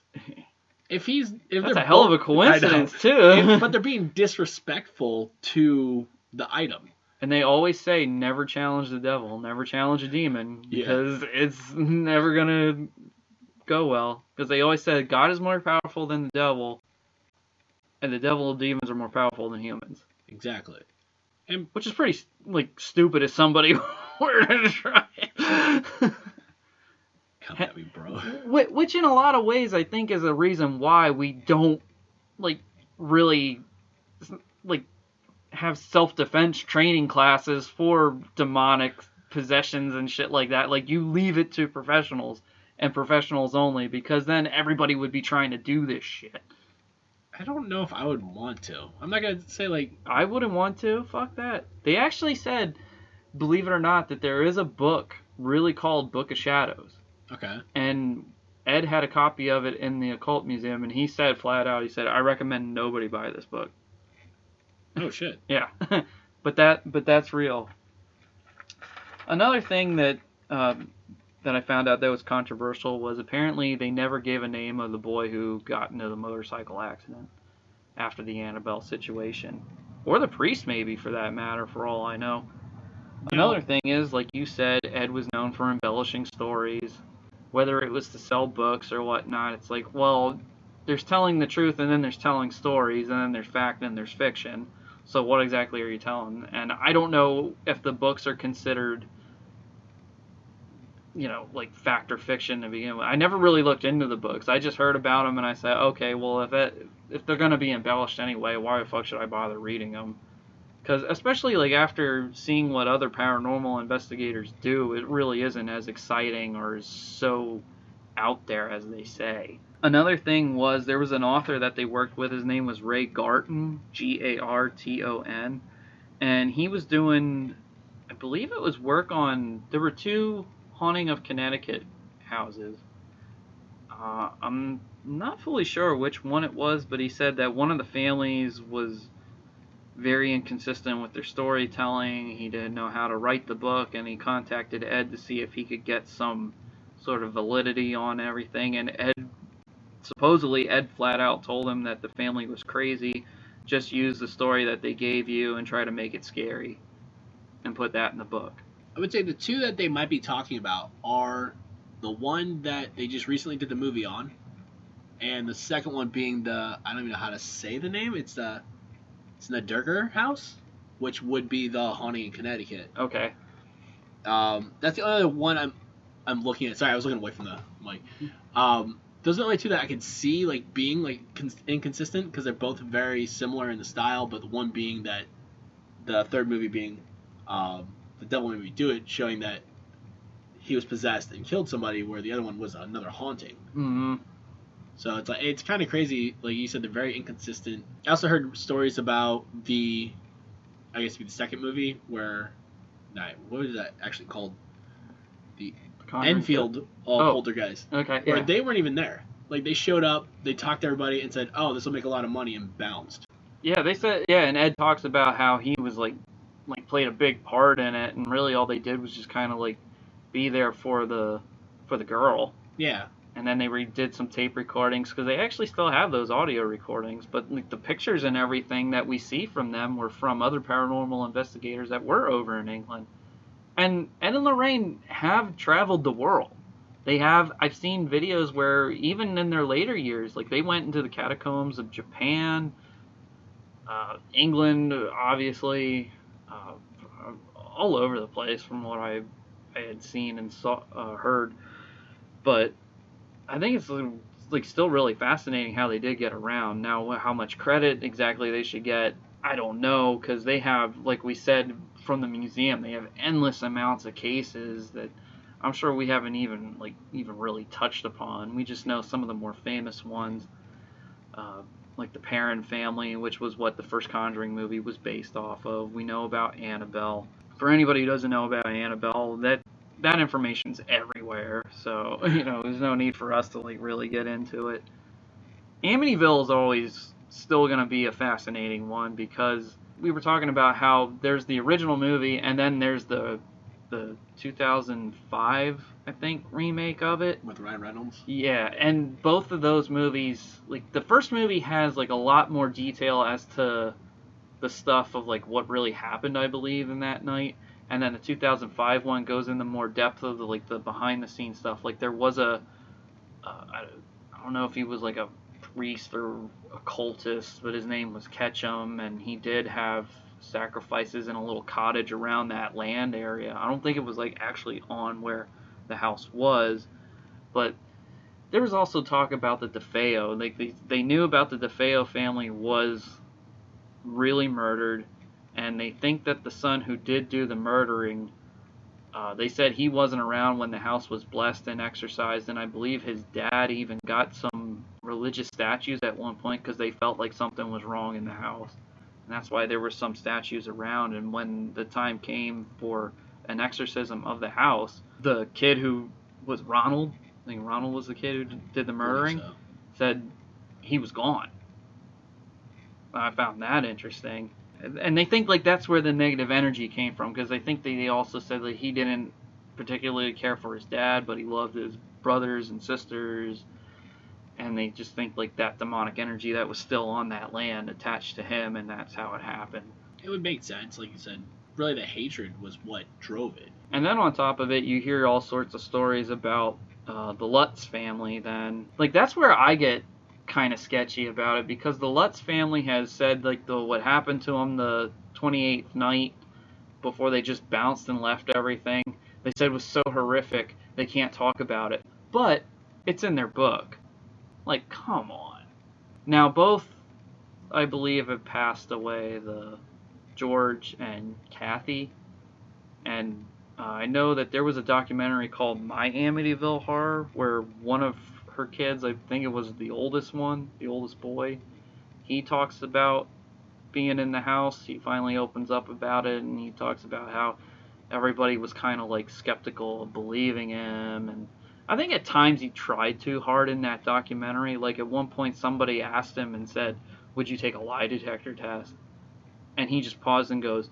That's a hell of a coincidence, too. But they're being disrespectful to the item. And they always say, never challenge the devil, never challenge a demon, because it's never going to go well. Because they always said God is more powerful than the devil, and the devil and demons are more powerful than humans. Exactly. And which is pretty, like, stupid if somebody were to try. Come at me, bro. Which in a lot of ways I think is a reason why we don't, like, really, like, have self-defense training classes for demonic possessions and shit like that. Like, you leave it to professionals and professionals only, because then everybody would be trying to do this shit. I don't know if I would want to. I'm not going to say, like... I wouldn't want to. Fuck that. They actually said, believe it or not, that there is a book really called Book of Shadows. Okay. And Ed had a copy of it in the Occult Museum, and he said flat out, he said, I recommend nobody buy this book. Oh, shit. Yeah. but that's real. Another thing that I found out that was controversial was apparently they never gave a name of the boy who got into the motorcycle accident after the Annabelle situation. Or the priest, maybe, for that matter, for all I know. Another thing is, like you said, Ed was known for embellishing stories. Whether it was to sell books or whatnot, it's like, well, there's telling the truth, and then there's telling stories, and then there's fact, and there's fiction. So what exactly are you telling? And I don't know if the books are considered, you know, like fact or fiction to begin with. I never really looked into the books. I just heard about them, and I said, okay, well, if they're going to be embellished anyway, why the fuck should I bother reading them? Because especially like after seeing what other paranormal investigators do, it really isn't as exciting or as so out there as they say. Another thing was there was an author that they worked with. His name was Ray Garton, Garton, and he was doing, I believe it was work on, there were 2 Haunting of Connecticut houses. I'm not fully sure which one it was, but he said that one of the families was very inconsistent with their storytelling. He didn't know how to write the book, and he contacted Ed to see if he could get some sort of validity on everything, and supposedly Ed flat out told him that the family was crazy, just use the story that they gave you and try to make it scary, and put that in the book. I would say the 2 that they might be talking about are the one that they just recently did the movie on, and the second one being I don't even know how to say the name, it's the Durger house, which would be the Haunting in Connecticut. Okay. That's the other one I'm looking at. Sorry, I was looking away from the mic. Those are the only 2 that I could see like being like inconsistent, because they're both very similar in the style, but the one being that the third movie being The Devil Made Me Do It, showing that he was possessed and killed somebody, where the other one was another haunting. Mm-hmm. So it's kind of crazy. Like you said, they're very inconsistent. I also heard stories about the second movie where, what is that actually called? The Enfield Poltergeist. Okay, yeah. Where they weren't even there. Like they showed up, they talked to everybody and said, "Oh, this will make a lot of money," and bounced. Yeah, they said, yeah, and Ed talks about how he was like played a big part in it, and really all they did was just kind of like be there for the girl. Yeah. And then they redid some tape recordings, because they actually still have those audio recordings, but like the pictures and everything that we see from them were from other paranormal investigators that were over in England. And Ed and Lorraine have traveled the world. I've seen videos where even in their later years, like they went into the catacombs of Japan, England, obviously, all over the place from what I had seen and heard. But I think it's like still really fascinating how they did get around. Now, how much credit exactly they should get, I don't know, because they have, like we said, from the museum, they have endless amounts of cases that I'm sure we haven't even really touched upon. We just know some of the more famous ones, like the Perron family, which was what the first Conjuring movie was based off of. We know about Annabelle. For anybody who doesn't know about Annabelle, that information's everywhere, so, there's no need for us to, really get into it. Amityville is always still going to be a fascinating one, because we were talking about how there's the original movie, and then there's the 2005, I think, remake of it. With Ryan Reynolds? Yeah, and both of those movies, the first movie has, a lot more detail as to the stuff of like what really happened, I believe, in that night. And then the 2005 one goes into more depth of the behind the scenes stuff. Like there was I don't know if he was like a priest or occultist, but his name was Ketchum, and he did have sacrifices in a little cottage around that land area. I don't think it was like actually on where the house was, but there was also talk about the DeFeo. Like they knew about the DeFeo family was really murdered, and they think that the son who did do the murdering, they said he wasn't around when the house was blessed and exorcised, and I believe his dad even got some religious statues at one point because they felt like something was wrong in the house. And that's why there were some statues around, and when the time came for an exorcism of the house, the kid who was Ronald, I think Ronald was the kid who did the murdering, said he was gone. I found that interesting. And they think like that's where the negative energy came from, because I think they also said that he didn't particularly care for his dad, but he loved his brothers and sisters, and they just think like that demonic energy that was still on that land attached to him, and that's how it happened. It would make sense, like you said. Really, the hatred was what drove it. And then on top of it, you hear all sorts of stories about the Lutz family. Then, like that's where I get kind of sketchy about it, because the Lutz family has said like what happened to them the 28th night before they just bounced and left everything. They said was so horrific they can't talk about it, but it's in their book. Like, come on. Now both, I believe, have passed away. The George and Kathy, and I know that there was a documentary called My Amityville Horror where one of her kids, I think it was the oldest one, the oldest boy, he talks about being in the house. He finally opens up about it, and he talks about how everybody was kind of like skeptical of believing him, and I think at times he tried too hard in that documentary. Like at one point somebody asked him and said, would you take a lie detector test? And he just paused and goes,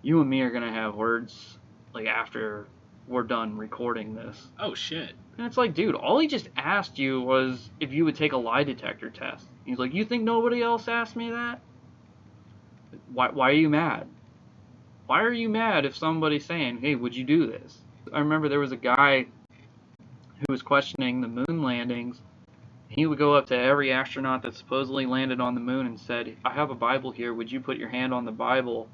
you and me are going to have words like after we're done recording this. Oh shit. And it's like, dude, all he just asked you was if you would take a lie detector test. He's like, you think nobody else asked me that? Why are you mad? Why are you mad if somebody's saying, hey, would you do this? I remember there was a guy who was questioning the moon landings. He would go up to every astronaut that supposedly landed on the moon and said, I have a Bible here. Would you put your hand on the Bible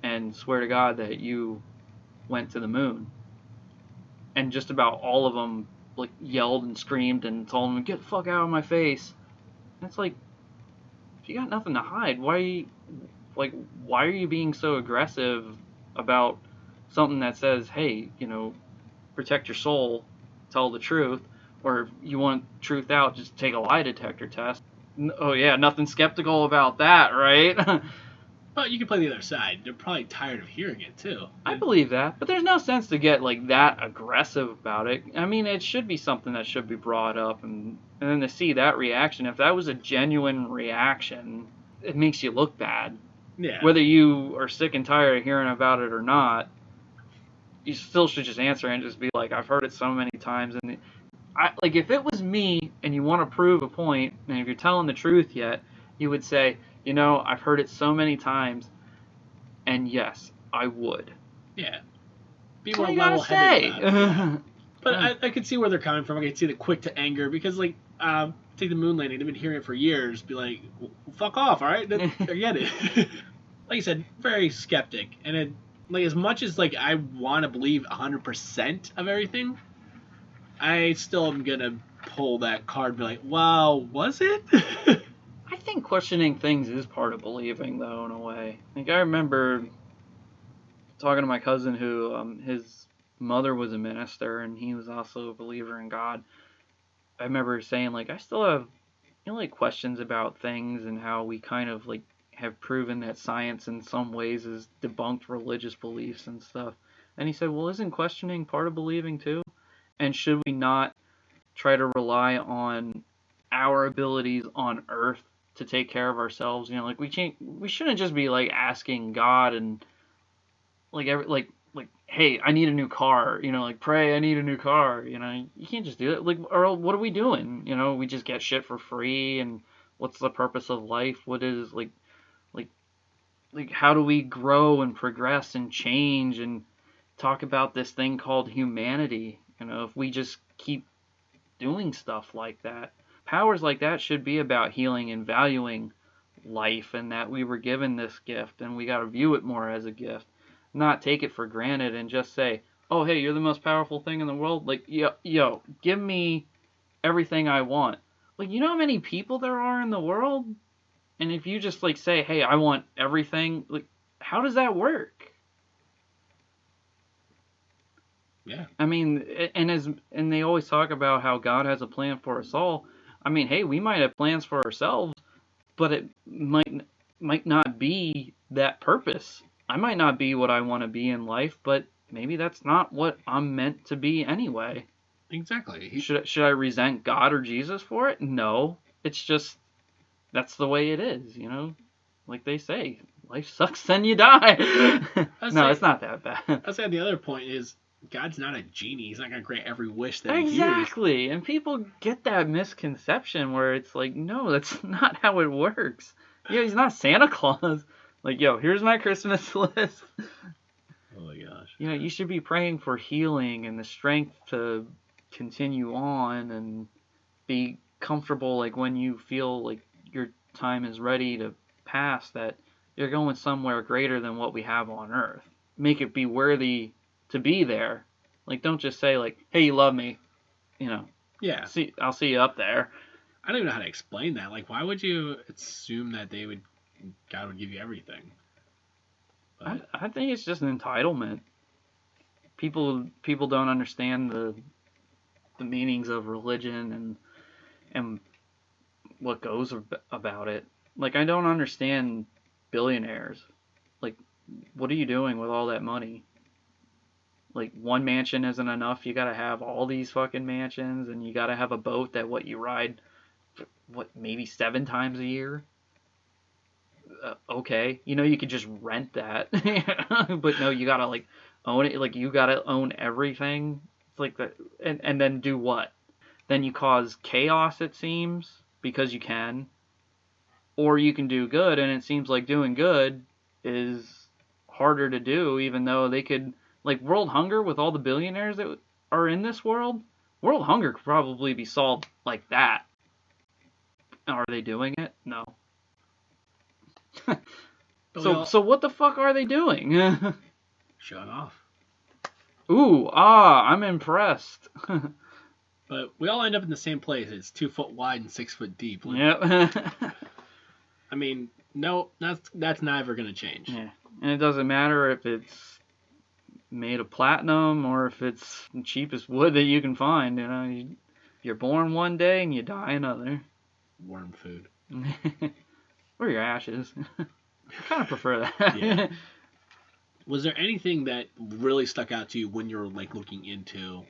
and swear to God that you went to the moon? And just about all of them like yelled and screamed and told him, get the fuck out of my face. And it's like, if you got nothing to hide, why are you being so aggressive about something that says, hey, protect your soul, tell the truth, or if you want truth out, just take a lie detector test. Oh yeah, nothing skeptical about that, right? But you can play the other side. They're probably tired of hearing it too. I believe that, but there's no sense to get like that aggressive about it. I mean, it should be something that should be brought up, and then to see that reaction, if that was a genuine reaction, it makes you look bad. Yeah. Whether you are sick and tired of hearing about it or not, you still should just answer and just be like, I've heard it so many times, and like if it was me and you want to prove a point, and if you're telling the truth yet, you would say, I've heard it so many times, and yes, I would. Yeah. Be That's more what you gotta say. But I could see where they're coming from. I could see the quick to anger, because like take the moon landing. They've been hearing it for years. Be like, well, fuck off, all right? I get it. Like you said, very skeptic, and it, like as much as like I want to believe 100% of everything, I still am gonna pull that card and be like, wow, was it? I think questioning things is part of believing, though, in a way. Like, I remember talking to my cousin who, his mother was a minister, and he was also a believer in God. I remember saying, like, I still have, like, questions about things and how we kind of, like, have proven that science in some ways has debunked religious beliefs and stuff. And he said, well, isn't questioning part of believing, too? And should we not try to rely on our abilities on Earth to take care of ourselves? Like we shouldn't just be like asking God and like hey, I need a new car, like pray I need a new car, you can't just do that. Like, or what are we doing? We just get shit for free, and what's the purpose of life? What is like like, how do we grow and progress and change and talk about this thing called humanity? You know, if we just keep doing stuff like that. Powers like that should be about healing and valuing life, and that we were given this gift and we got to view it more as a gift, not take it for granted and just say, oh, hey, you're the most powerful thing in the world. Like, yo, give me everything I want. Like, you know how many people there are in the world? And if you just, like, say, hey, I want everything, like, how does that work? Yeah. I mean, and they always talk about how God has a plan for us all. I mean, hey, we might have plans for ourselves, but it might not be that purpose. I might not be what I want to be in life, but maybe that's not what I'm meant to be anyway. Exactly. Should I resent God or Jesus for it? No. It's just, that's the way it is, you know? Like they say, life sucks, then you die. No, it's not that bad. I'd say the other point is, God's not a genie. He's not going to grant every wish that he hears. Exactly. And people get that misconception where it's like, no, that's not how it works. Yeah, he's not Santa Claus. Like, yo, here's my Christmas list. Oh my gosh. You know, you should be praying for healing and the strength to continue on and be comfortable, like when you feel like your time is ready to pass, that you're going somewhere greater than what we have on Earth. Make it be worthy to be there. Like, don't just say, like, hey, you love me, you know. Yeah. I'll see you up there. I don't even know how to explain that. Like, why would you assume that God would give you everything? But I think it's just an entitlement. People don't understand the meanings of religion and what goes about it. Like, I don't understand billionaires. Like, what are you doing with all that money? Like, one mansion isn't enough. You gotta have all these fucking mansions, and you gotta have a boat that you ride, maybe 7 times a year? Okay. You know, you could just rent that. But no, you gotta, like, own it. Like, you gotta own everything. It's like that. And then do what? Then you cause chaos, it seems, because you can. Or you can do good, and it seems like doing good is harder to do, even though they could, like, world hunger with all the billionaires that are in this world. World hunger could probably be solved like that. Are they doing it? No. So what the fuck are they doing? Showing off. Ooh, I'm impressed. But we all end up in the same place. It's 2 foot wide and 6 foot deep. Yep. I mean, no, that's never gonna change. Yeah, and it doesn't matter if it's made of platinum or if it's the cheapest wood that you can find. You know, you're born one day and you die another. Worm food. Or your ashes. I kind of prefer that. Yeah. Was there anything that really stuck out to you when you were, like, looking into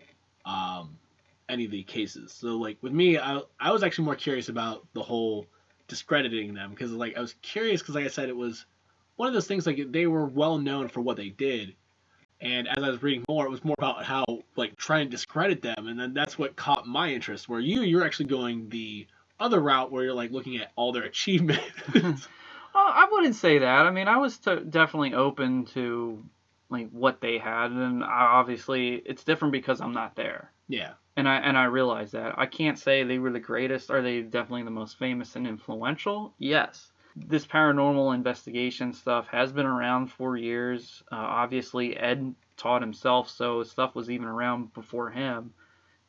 any of the cases? So, like, with me, I was actually more curious about the whole discrediting them, because, like, I was curious because, like I said, it was one of those things, like, they were well known for what they did, and as I was reading more, it was more about how, like, trying to discredit them, and then that's what caught my interest, where you're actually going the other route where you're, like, looking at all their achievements. Well, I wouldn't say that. I mean, I was definitely open to, like, what they had, and obviously it's different because I'm not there. Yeah. And I realize that. I can't say they were the greatest. Are they definitely the most famous and influential? Yes. This paranormal investigation stuff has been around for years. Obviously, Ed taught himself, so stuff was even around before him.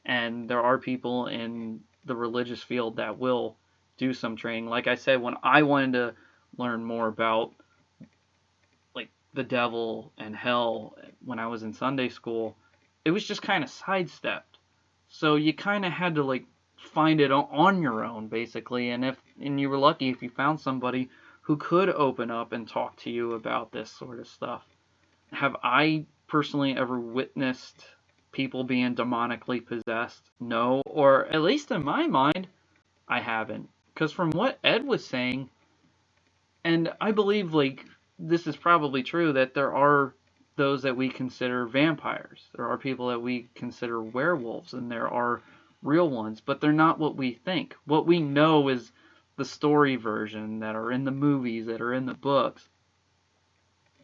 And there are people in the religious field that will do some training. Like I said, when I wanted to learn more about, like, the devil and hell when I was in Sunday school, it was just kind of sidestepped. So you kind of had to, like, find it on your own, basically. And you were lucky if you found somebody who could open up and talk to you about this sort of stuff. Have I personally ever witnessed people being demonically possessed? No. Or at least in my mind, I haven't. Because from what Ed was saying, and I believe, like, this is probably true, that there are those that we consider vampires. There are people that we consider werewolves, and there are real ones, but they're not what we think. What we know is the story version that are in the movies, that are in the books.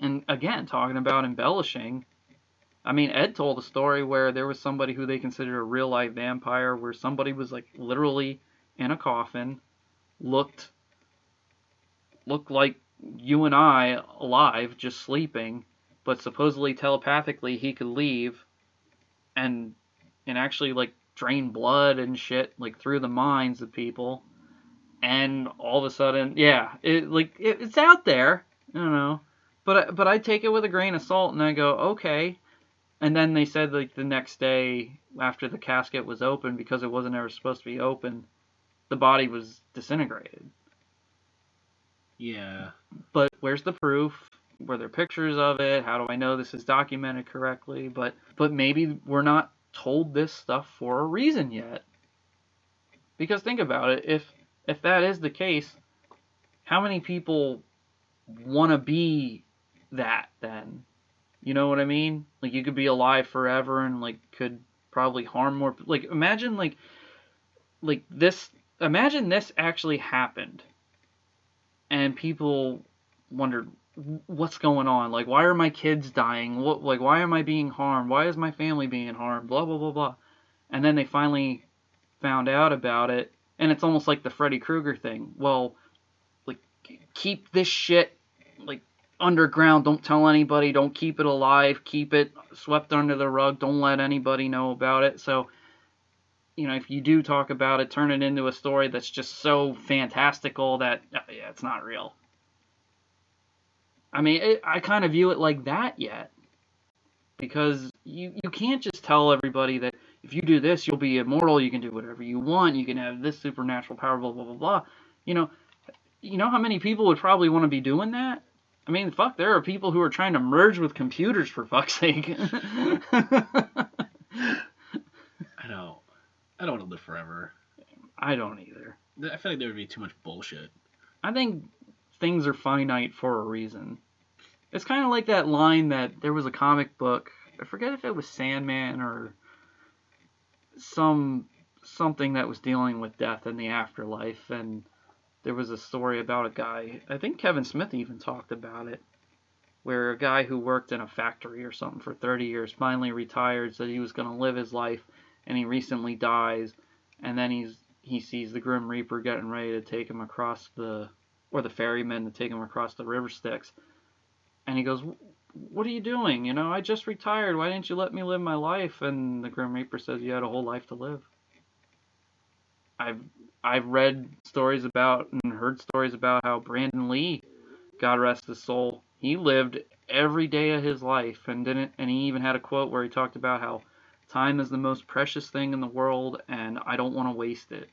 And again, talking about embellishing, I mean, Ed told a story where there was somebody who they considered a real life vampire, where somebody was like literally in a coffin, looked like you and I alive, just sleeping, but supposedly telepathically he could leave and actually like drain blood and shit like through the minds of people, and all of a sudden, yeah, it's out there, I don't know, but I take it with a grain of salt and I go, okay. And then they said like the next day after the casket was open, because it wasn't ever supposed to be open, the body was disintegrated. Yeah. But where's the proof? Were there pictures of it? How do I know this is documented correctly? But maybe we're not told this stuff for a reason yet. Because think about it, if that is the case, how many people want to be that then? You know what I mean? Like, you could be alive forever and like could probably harm more. Like, imagine imagine this actually happened, and people wondered, what's going on? Like, why are my kids dying? Why am I being harmed? Why is my family being harmed? Blah blah blah blah. And then they finally found out about it, and it's almost like the Freddy Krueger thing. Well, like, keep this shit like underground, don't tell anybody, don't keep it alive, keep it swept under the rug, don't let anybody know about it. So, you know, if you do talk about it, turn it into a story that's just so fantastical that, yeah, it's not real. I mean, I kind of view it like that yet, because you can't just tell everybody that if you do this, you'll be immortal, you can do whatever you want, you can have this supernatural power, blah, blah, blah, blah. You know how many people would probably want to be doing that? I mean, fuck, there are people who are trying to merge with computers, for fuck's sake. I know. I don't want to live forever. I don't either. I feel like there would be too much bullshit. I think things are finite for a reason. It's kind of like that line that there was a comic book, I forget if it was Sandman or something that was dealing with death in the afterlife, and there was a story about a guy, I think Kevin Smith even talked about it, where a guy who worked in a factory or something for 30 years finally retired, said he was going to live his life, and he recently dies, and then he sees the Grim Reaper getting ready to take him across the ferryman to take him across the river Styx, and he goes, what are you doing? You know, I just retired, why didn't you let me live my life? And the Grim Reaper says, you had a whole life to live. I've read stories about and heard stories about how Brandon Lee, God rest his soul, he lived every day of his life, and he even had a quote where he talked about how time is the most precious thing in the world and I don't want to waste it.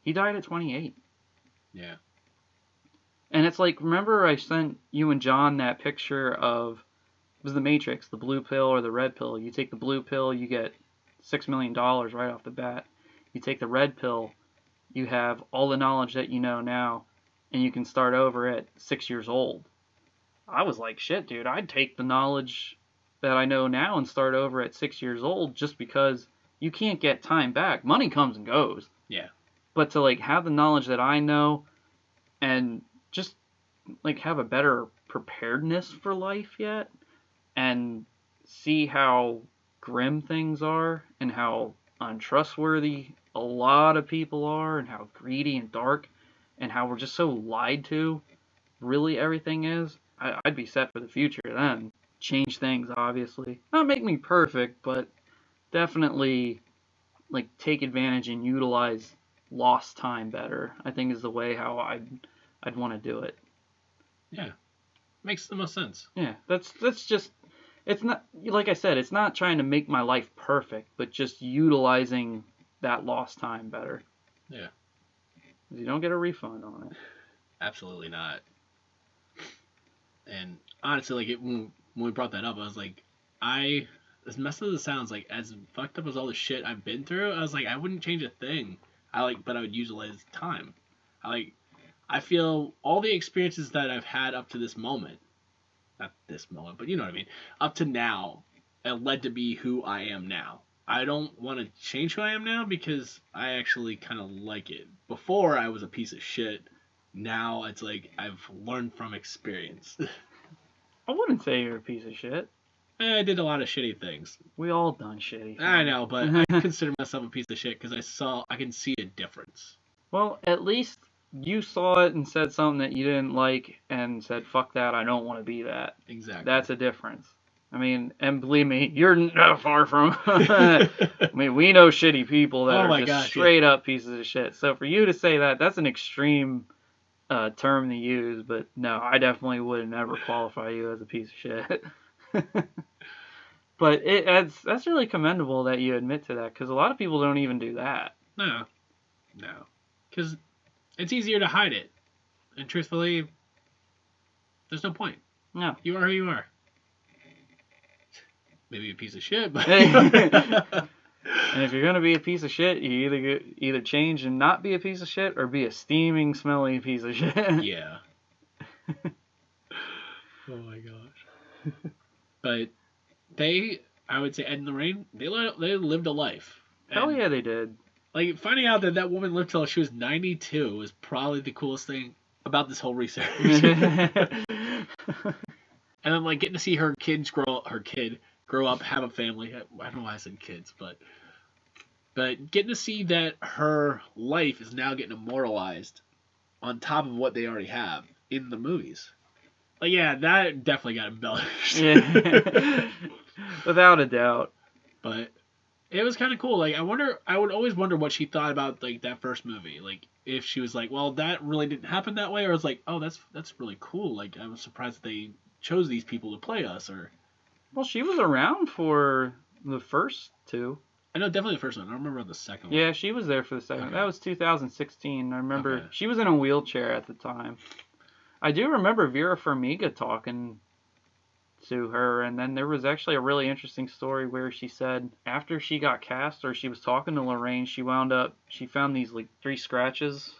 He died at 28. Yeah. And it's like, remember I sent you and John that picture of, it was the Matrix, the blue pill or the red pill. You take the blue pill, you get $6 million right off the bat. You take the red pill, you have all the knowledge that you know now, and you can start over at 6 years old. I was like, shit, dude, I'd take the knowledge that I know now and start over at 6 years old, just because you can't get time back. Money comes and goes. Yeah. But to like have the knowledge that I know and just like have a better preparedness for life yet, and see how grim things are and how untrustworthy a lot of people are and how greedy and dark and how we're just so lied to really everything is, I'd be set for the future then. Change things, obviously. Not make me perfect, but definitely like take advantage and utilize lost time better, I think is the way how I'd want to do it. Yeah. Makes the most sense. Yeah, that's just, it's not, like I said, it's not trying to make my life perfect, but just utilizing that lost time better. Yeah. You don't get a refund on it. Absolutely not. And honestly, like when we brought that up, I was like, as messed as it sounds, like as fucked up as all the shit I've been through, I was like, I wouldn't change a thing. But I would utilize time. I feel all the experiences that I've had up to this moment, not this moment, but you know what I mean, up to now, it led to be who I am now. I don't want to change who I am now because I actually kind of like it. Before, I was a piece of shit. Now, it's like I've learned from experience. I wouldn't say you're a piece of shit. I did a lot of shitty things. We all done shitty things. I know, but I consider myself a piece of shit because I can see a difference. Well, at least you saw it and said something that you didn't like and said, fuck that, I don't want to be that. Exactly. That's a difference. I mean, and believe me, you're not far from. I mean, we know shitty people that are just straight up pieces of shit. So for you to say that, that's an extreme term to use. But no, I definitely would never qualify you as a piece of shit. But that's really commendable that you admit to that, because a lot of people don't even do that. No. Because it's easier to hide it. And truthfully, there's no point. No. You are who you are. Maybe a piece of shit, but... And if you're going to be a piece of shit, you either change and not be a piece of shit, or be a steaming, smelly piece of shit. Yeah. Oh my gosh. But I would say Ed and Lorraine, they lived a life. Hell yeah, they did. Like, finding out that woman lived till she was 92 was probably the coolest thing about this whole research. And then, like, getting to see her kid grow up, have a family. I don't know why I said kids, but getting to see that her life is now getting immortalized on top of what they already have in the movies. Like, yeah, that definitely got embellished. Yeah. Without a doubt. But it was kind of cool. Like, I would always wonder what she thought about, like, that first movie. Like, if she was like, well, that really didn't happen that way, or was like, oh, that's really cool. Like, I was surprised that they chose these people to play us, or... Well, she was around for the first two. I know, definitely the first one. I don't remember the second one. Yeah, she was there for the second. Okay. That was 2016. I remember Okay. She was in a wheelchair at the time. I do remember Vera Farmiga talking to her, and then there was actually a really interesting story where she said after she got cast, or she was talking to Lorraine, she found these like 3 scratches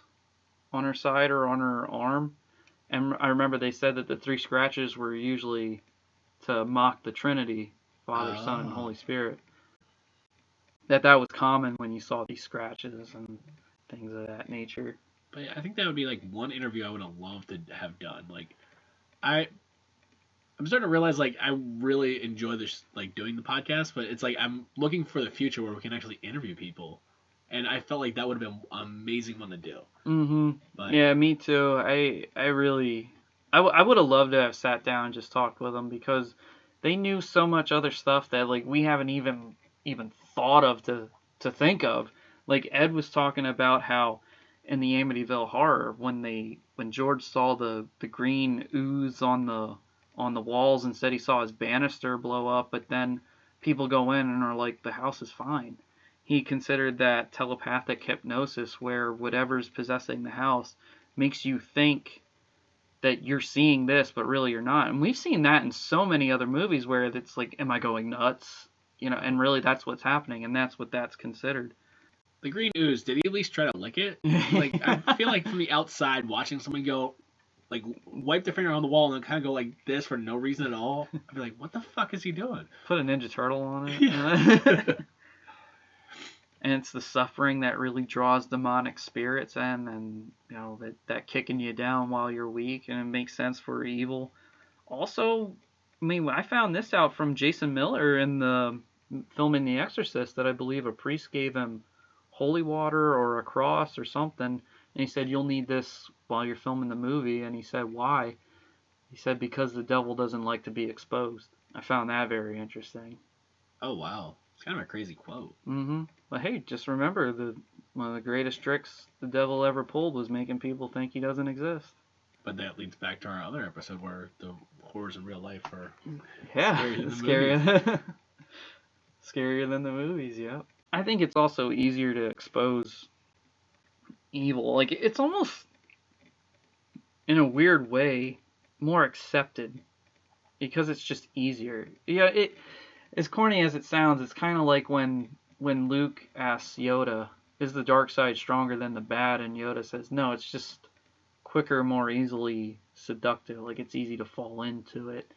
on her side or on her arm, and I remember they said that the 3 scratches were usually to mock the Trinity, Father, Son, and Holy Spirit. That was common when you saw these scratches and things of that nature. But I think that would be like one interview I would have loved to have done. Like, I'm starting to realize, like, I really enjoy this, like, doing the podcast, but it's like I'm looking for the future where we can actually interview people, and I felt like that would have been an amazing one to do. Mm-hmm. But, yeah, me too. I would have loved to have sat down and just talked with them, because they knew so much other stuff that, like, we haven't even thought of to think of. Like, Ed was talking about how in the Amityville Horror, when George saw the green ooze on the walls and said he saw his banister blow up, but then people go in and are like, the house is fine. He considered that telepathic hypnosis, where whatever's possessing the house makes you think that you're seeing this, but really you're not. And we've seen that in so many other movies where it's like, am I going nuts? You know, and really that's what's happening, and that's what that's considered. The green ooze, did he at least try to lick it? Like, I feel like from the outside, watching someone go, like, wipe their finger on the wall and then kind of go like this for no reason at all, I'd be like, what the fuck is he doing? Put a Ninja Turtle on it. Yeah. And it's the suffering that really draws demonic spirits in, and, you know, that kicking you down while you're weak, and it makes sense for evil. Also, I mean, I found this out from Jason Miller in the filming The Exorcist, that I believe a priest gave him holy water or a cross or something, and he said, you'll need this while you're filming the movie. And he said, why? He said, because the devil doesn't like to be exposed. I found that very interesting. Oh, wow. It's kind of a crazy quote. Mm-hmm. But hey, just remember, one of the greatest tricks the devil ever pulled was making people think he doesn't exist. But that leads back to our other episode where the horrors in real life are scarier. Scarier than the movies, yeah. I think it's also easier to expose evil. Like, it's almost, in a weird way, more accepted, because it's just easier. Yeah, as corny as it sounds, it's kind of like when Luke asks Yoda, is the dark side stronger than the bad? And Yoda says, no, it's just quicker, more easily seductive. Like, it's easy to fall into it.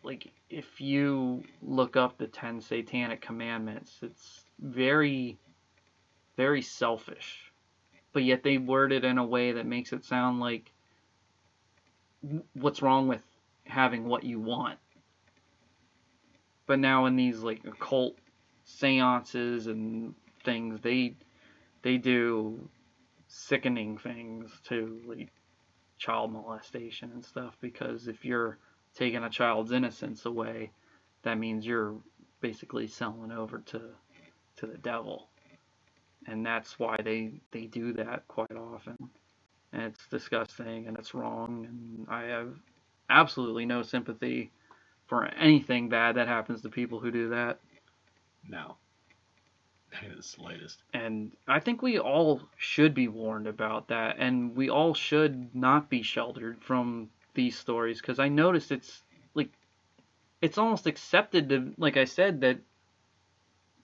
Like, if you look up the 10 Satanic Commandments, it's very, very selfish. But yet they word it in a way that makes it sound like what's wrong with having what you want. But now in these like occult seances and things, they do sickening things to like child molestation and stuff, because if you're taking a child's innocence away, that means you're basically selling over to the devil. And that's why they do that quite often. And it's disgusting and it's wrong, and I have absolutely no sympathy for anything bad that happens to people who do that. No. Not even the slightest. And I think we all should be warned about that, and we all should not be sheltered from these stories, because I noticed it's like it's almost accepted to, like I said, that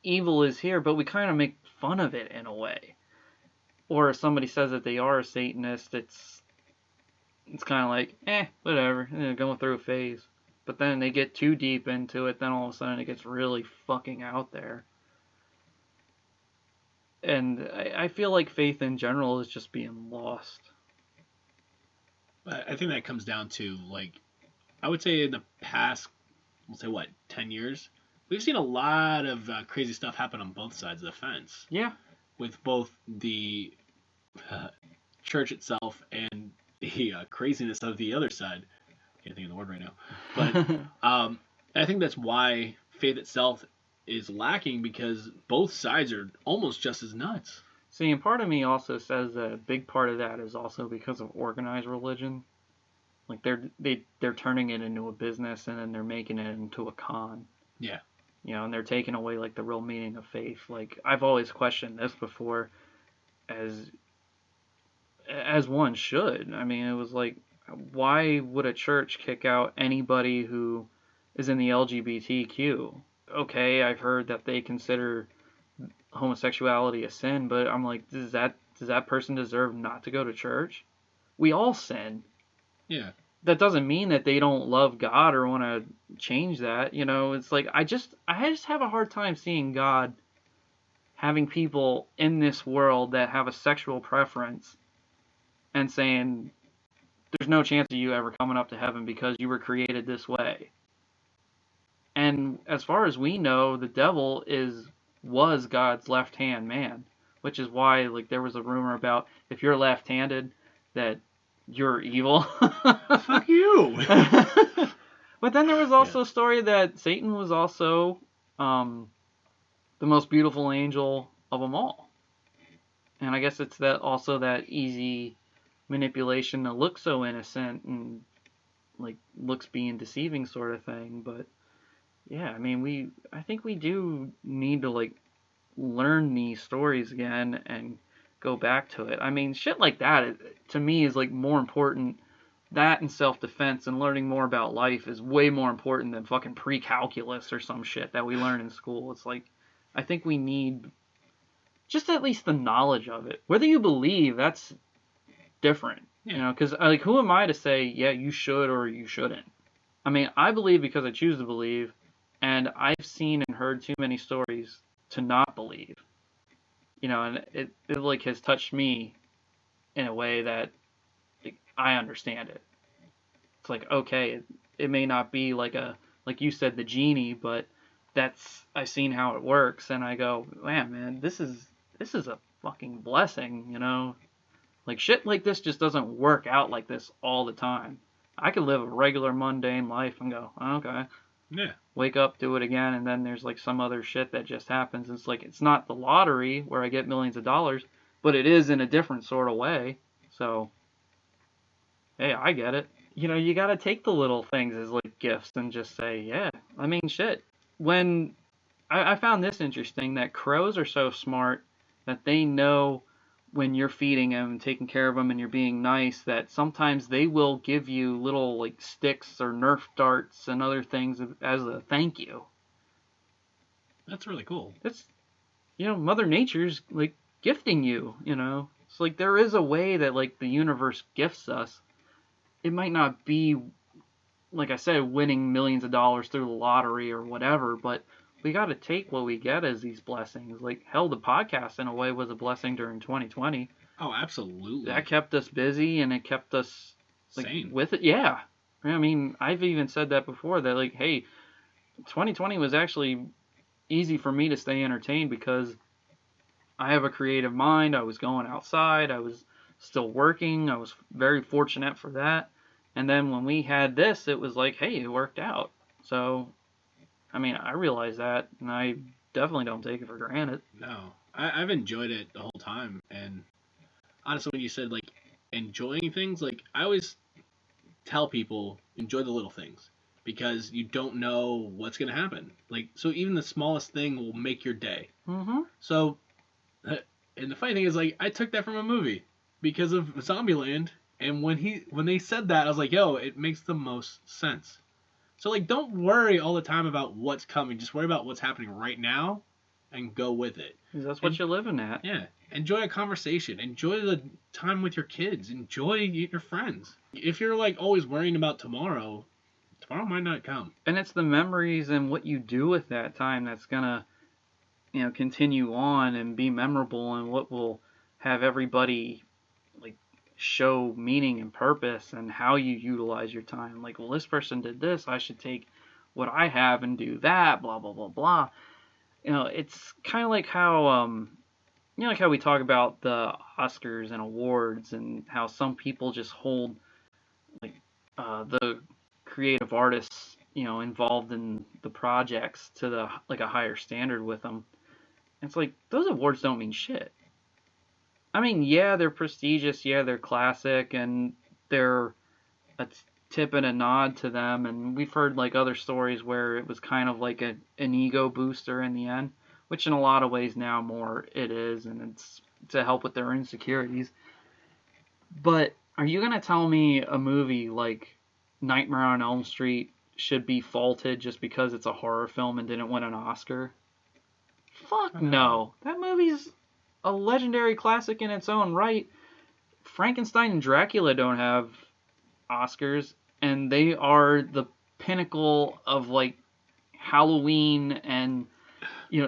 evil is here, but we kind of make fun of it in a way. Or if somebody says that they are a Satanist, it's kind of like, whatever, going through a phase. But then they get too deep into it, then all of a sudden it gets really fucking out there. And I feel like faith in general is just being lost. I think that comes down to, like, I would say in the past, we'll say, 10 years? We've seen a lot of crazy stuff happen on both sides of the fence. Yeah. With both the church itself and the craziness of the other side. Can't think of the word right now. But I think that's why faith itself is lacking, because both sides are almost just as nuts. See, and part of me also says that a big part of that is also because of organized religion. Like they're turning it into a business, and then they're making it into a con. Yeah. You know, and they're taking away like the real meaning of faith. Like I've always questioned this before, as one should. I mean, it was like, why would a church kick out anybody who is in the LGBTQ? Okay, I've heard that they consider homosexuality a sin, but I'm like, does that person deserve not to go to church? We all sin. Yeah. That doesn't mean that they don't love God or want to change that. You know, it's like I just have a hard time seeing God having people in this world that have a sexual preference and saying there's no chance of you ever coming up to heaven because you were created this way. And as far as we know, the devil was God's left-hand man, which is why like there was a rumor about if you're left-handed that you're evil. Fuck you. But then there was also a story that Satan was also the most beautiful angel of them all. And I guess it's that easy manipulation to look so innocent and like looks being deceiving sort of thing. But yeah, I mean, I think we do need to like learn these stories again and go back to it. I mean, shit like that to me is like more important. That and self-defense and learning more about life is way more important than fucking pre-calculus or some shit that we learn in school. It's like, I think we need just at least the knowledge of it. Whether you believe, that's different. Yeah. You know, because like, who am I to say, yeah, you should or you shouldn't? I mean, I believe because I choose to believe, and I've seen and heard too many stories to not believe. You know, and it like has touched me in a way that like, I understand it. It's like, okay, it may not be like you said, the genie, but I've seen how it works, and I go, man, this is a fucking blessing, you know? Like, shit like this just doesn't work out like this all the time. I could live a regular mundane life and go, okay. Yeah. Wake up, do it again, and then there's like some other shit that just happens. It's like, it's not the lottery where I get millions of dollars, but it is in a different sort of way. So, hey, I get it. You know, you gotta take the little things as like gifts and just say, yeah, I mean, shit. When I found this interesting, that crows are so smart that they know when you're feeding them and taking care of them and you're being nice, that sometimes they will give you little like sticks or Nerf darts and other things as a thank you. That's really cool. It's, you know, Mother Nature's like gifting you, you know. It's like there is a way that like the universe gifts us. It might not be, like I said, winning millions of dollars through the lottery or whatever, but we got to take what we get as these blessings. Like, hell, the podcast in a way was a blessing during 2020. Oh, absolutely. That kept us busy and it kept us like, sane with it. Yeah. I mean, I've even said that before, that like, hey, 2020 was actually easy for me to stay entertained because I have a creative mind. I was going outside. I was still working. I was very fortunate for that. And then when we had this, it was like, hey, it worked out. So, I mean, I realize that, and I definitely don't take it for granted. no I've enjoyed it the whole time. And honestly, when you said like enjoying things, like I always tell people enjoy the little things because you don't know what's going to happen. Like, so even the smallest thing will make your day. Mm-hmm. So, and the funny thing is, like, I took that from a movie because of Zombieland, and when they said that, I was like, yo, it makes the most sense. So, like, don't worry all the time about what's coming. Just worry about what's happening right now, and go with it. Because that's what you're living at. Yeah, enjoy a conversation. Enjoy the time with your kids. Enjoy your friends. If you're like always worrying about tomorrow, tomorrow might not come. And it's the memories and what you do with that time that's gonna, continue on and be memorable, and what will have everybody like show meaning and purpose, and how you utilize your time. Like, well, this person did this, I should take what I have and do that, blah blah blah blah. It's kind of like how like how we talk about the Oscars and awards, and how some people just hold like the creative artists, involved in the projects to the like a higher standard with them. It's like, those awards don't mean shit. I mean, yeah, they're prestigious, yeah, they're classic, and they're a tip and a nod to them. And we've heard like other stories where it was kind of like an ego booster in the end, which in a lot of ways now more it is, and it's to help with their insecurities. But are you gonna tell me a movie like Nightmare on Elm Street should be faulted just because it's a horror film and didn't win an Oscar? Fuck no. That movie's a legendary classic in its own right. Frankenstein and Dracula don't have Oscars, and they are the pinnacle of like Halloween and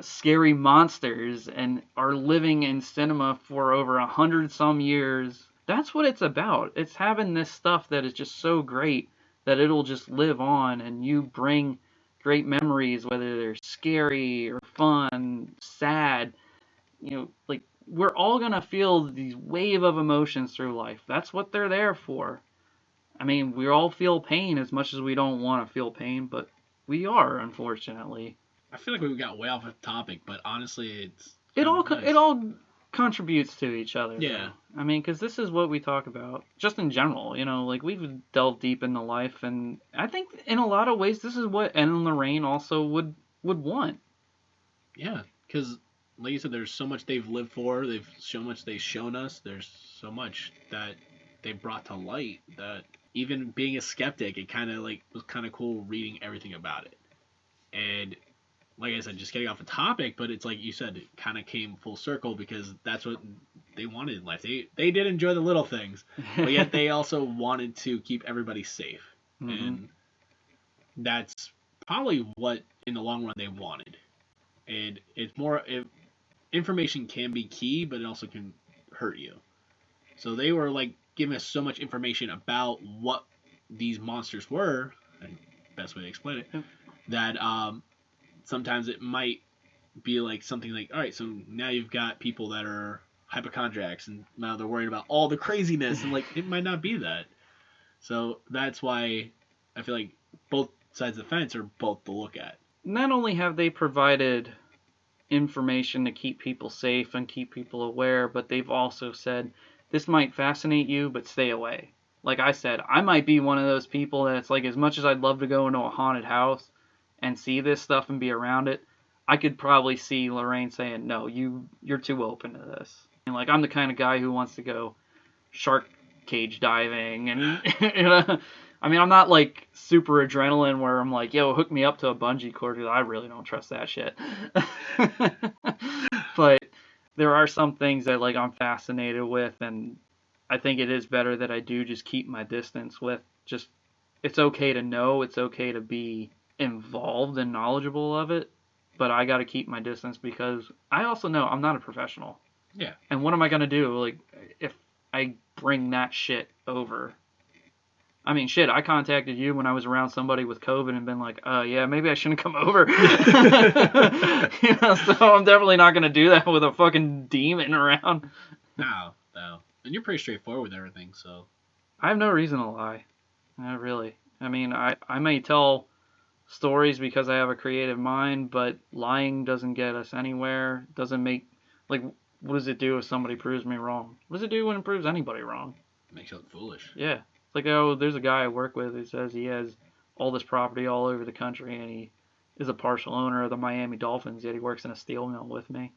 scary monsters, and are living in cinema for over 100 some years. That's what it's about. It's having this stuff that is just so great that it'll just live on, and you bring great memories, whether they're scary or fun, sad. Like, we're all gonna feel these wave of emotions through life. That's what they're there for. I mean, we all feel pain as much as we don't want to feel pain, but we are, unfortunately. I feel like we got way off the topic, but honestly, it all nice. It all contributes to each other. Yeah. Though. I mean, because this is what we talk about, just in general. Like, we've delved deep into life, and I think in a lot of ways, this is what Ed and Lorraine also would want. Yeah, because like you said, there's so much they've lived for. They've so much they've shown us. There's so much that they brought to light that even being a skeptic, it kind of like was kind of cool reading everything about it. And like I said, just getting off the topic, but it's like you said, it kind of came full circle because that's what they wanted in life. They did enjoy the little things, but yet they also wanted to keep everybody safe. Mm-hmm. And that's probably what, in the long run, they wanted. And it's more, information can be key, but it also can hurt you. So they were like giving us so much information about what these monsters were, and best way to explain it, that sometimes it might be like something like, all right, so now you've got people that are hypochondriacs, and now they're worried about all the craziness, and like it might not be that. So that's why I feel like both sides of the fence are both to look at. Not only have they provided information to keep people safe and keep people aware, but they've also said, this might fascinate you, but stay away. Like I said, I might be one of those people that it's like, as much as I'd love to go into a haunted house and see this stuff and be around it, I could probably see Lorraine saying, no, you're too open to this. And like, I'm the kind of guy who wants to go shark cage diving, and I mean, I'm not like super adrenaline where I'm like, yo, hook me up to a bungee cord, because I really don't trust that shit. But there are some things that like I'm fascinated with, and I think it is better that I do just keep my distance with. Just, it's okay to know, it's okay to be involved and knowledgeable of it, but I got to keep my distance because I also know I'm not a professional. Yeah. And what am I going to do like if I bring that shit over? I mean, shit, I contacted you when I was around somebody with COVID and been like, yeah, maybe I shouldn't come over. So I'm definitely not going to do that with a fucking demon around. No. And you're pretty straightforward with everything, so. I have no reason to lie. Not really. I mean, I may tell stories because I have a creative mind, but lying doesn't get us anywhere. Doesn't make, like, what does it do if somebody proves me wrong? What does it do when it proves anybody wrong? It makes you look foolish. Yeah. Like, oh, there's a guy I work with who says he has all this property all over the country and he is a partial owner of the Miami Dolphins, yet he works in a steel mill with me.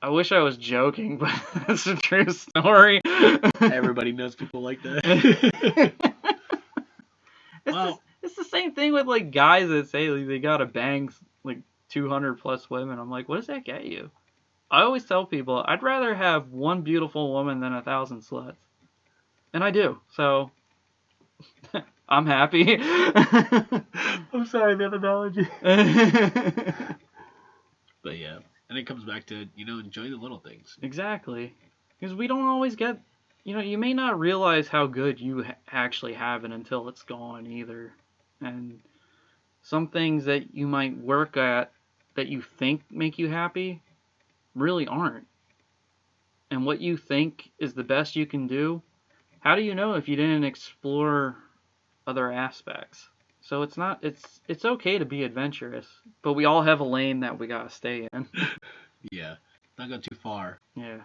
I wish I was joking, but that's a true story. Everybody knows people like that. It's the same thing with, like, guys that say like, they gotta bang, like, 200 plus women. I'm like, what does that get you? I always tell people, I'd rather have one beautiful woman than 1,000 sluts. And I do, so I'm happy. I'm sorry, that analogy. But yeah, and it comes back to, enjoy the little things. Exactly. Because we don't always get, you may not realize how good you actually have it until it's gone either. And some things that you might work at that you think make you happy really aren't. And what you think is the best you can do, how do you know if you didn't explore other aspects? So it's okay to be adventurous, but we all have a lane that we gotta stay in. Yeah, not go too far. Yeah,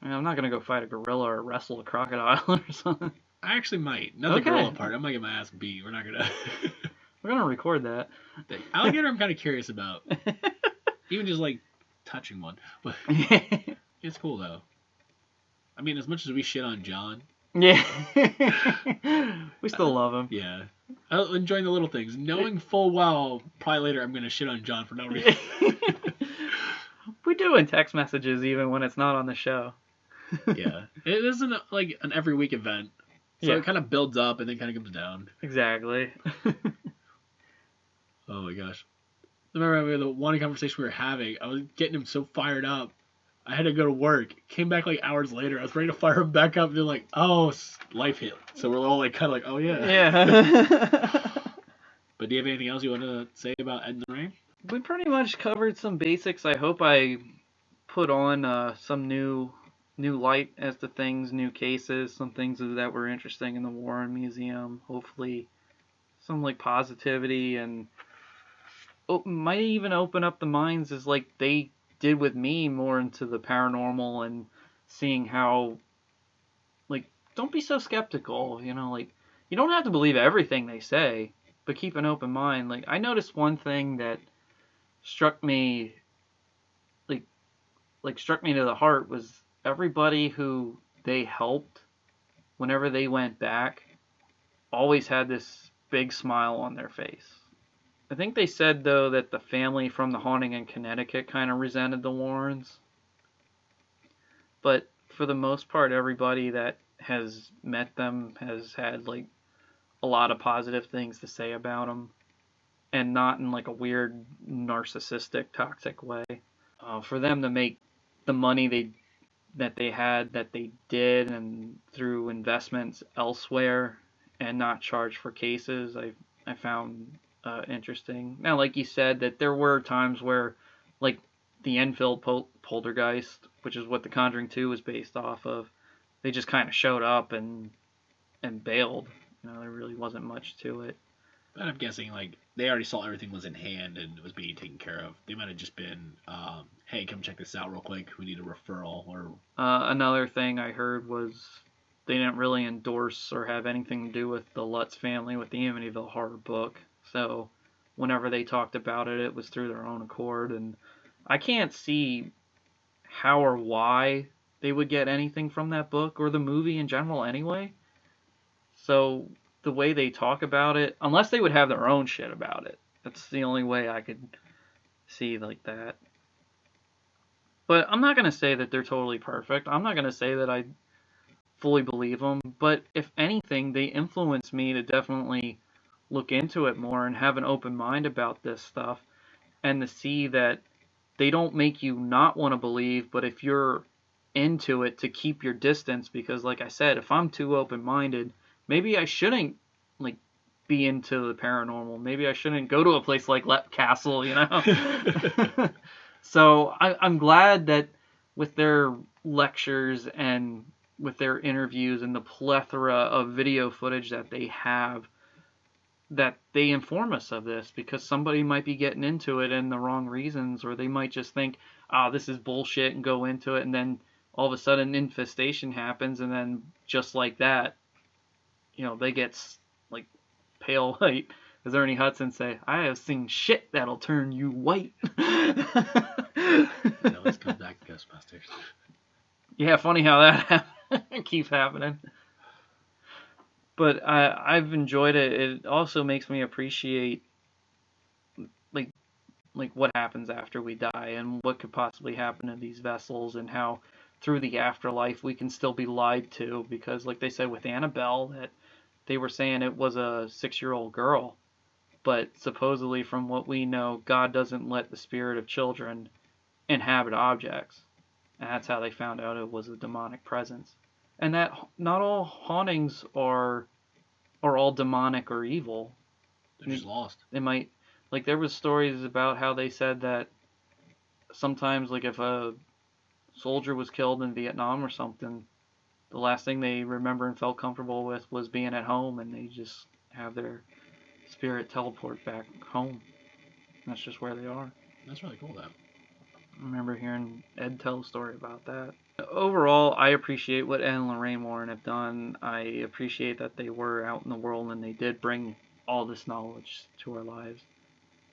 I mean, I'm not gonna go fight a gorilla or wrestle a crocodile or something. I actually might. Not the gorilla part. I might get my ass beat. We're not gonna. We're gonna record that. Alligator, I'm kind of curious about. Even just like touching one, but it's cool though. I mean, as much as we shit on John. Yeah. We still love him. Yeah. Enjoying the little things. Knowing full well, probably later I'm going to shit on John for no reason. We do in text messages even when it's not on the show. Yeah. It isn't like an every week event. So it kind of builds up and then kind of comes down. Exactly. Oh my gosh. I remember the one conversation we were having, I was getting him so fired up. I had to go to work. Came back like hours later. I was ready to fire him back up. And they're like, oh, life hit. So we're all like, kind of like, oh yeah. Yeah. But do you have anything else you want to say about Ed and Lorraine? We pretty much covered some basics. I hope I put on some new light as to things, new cases, some things that were interesting in the Warren Museum. Hopefully some like positivity and might even open up the minds as like they did with me more into the paranormal and seeing how, like, don't be so skeptical, like, you don't have to believe everything they say, but keep an open mind. Like, I noticed one thing that struck me, struck me to the heart was everybody who they helped, whenever they went back, always had this big smile on their face. I think they said, though, that the family from the haunting in Connecticut kind of resented the Warrens. But for the most part, everybody that has met them has had, like, a lot of positive things to say about them. And not in, like, a weird, narcissistic, toxic way. For them to make the money that they did, and through investments elsewhere, and not charge for cases, I found interesting. Now, like you said, that there were times where, like, the Enfield poltergeist, which is what The Conjuring 2 was based off of, they just kind of showed up and bailed. There really wasn't much to it. But I'm guessing, like, they already saw everything was in hand and was being taken care of. They might have just been, hey, come check this out real quick. We need a referral. Or another thing I heard was they didn't really endorse or have anything to do with the Lutz family with the Amityville Horror book. So whenever they talked about it, it was through their own accord. And I can't see how or why they would get anything from that book or the movie in general anyway. So the way they talk about it, unless they would have their own shit about it, that's the only way I could see like that. But I'm not going to say that they're totally perfect. I'm not going to say that I fully believe them. But if anything, they influence me to definitely look into it more and have an open mind about this stuff, and to see that they don't make you not want to believe, but if you're into it to keep your distance, because like I said, if I'm too open-minded, maybe I shouldn't like be into the paranormal. Maybe I shouldn't go to a place like Lep Castle, you know? So I'm glad that with their lectures and with their interviews and the plethora of video footage that they have, that they inform us of this, because somebody might be getting into it in the wrong reasons, or they might just think, this is bullshit, and go into it, and then all of a sudden infestation happens, and then just like that, you know, they get like pale white, as Ernie Hudson say, I have seen shit that'll turn you white. Let's come back to Ghostbusters. Yeah, funny how that keeps happening. But I've enjoyed it. It also makes me appreciate like what happens after we die, and what could possibly happen to these vessels, and how through the afterlife we can still be lied to, because like they said with Annabelle, that they were saying it was a 6-year-old girl, but supposedly from what we know, God doesn't let the spirit of children inhabit objects, and that's how they found out it was a demonic presence. And that not all hauntings are all demonic or evil. They're just lost. They might, like there was stories about how they said that sometimes, like if a soldier was killed in Vietnam or something, the last thing they remember and felt comfortable with was being at home, and they just have their spirit teleport back home. That's just where they are. That's really cool, though. I remember hearing Ed tell a story about that. Overall, I appreciate what Ed and Lorraine Warren have done. I appreciate that they were out in the world and they did bring all this knowledge to our lives.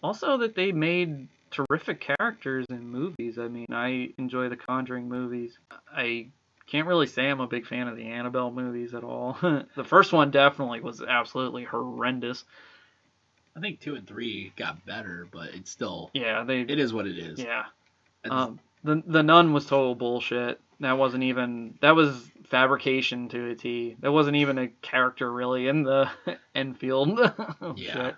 Also, that they made terrific characters in movies. I mean, I enjoy the Conjuring movies. I can't really say I'm a big fan of the Annabelle movies at all. The first one definitely was absolutely horrendous. I think 2 and 3 got better, but it's still... Yeah, it is what it is. Yeah. The Nun was total bullshit. That was fabrication to a T. That wasn't even a character really in the Enfield. Shit.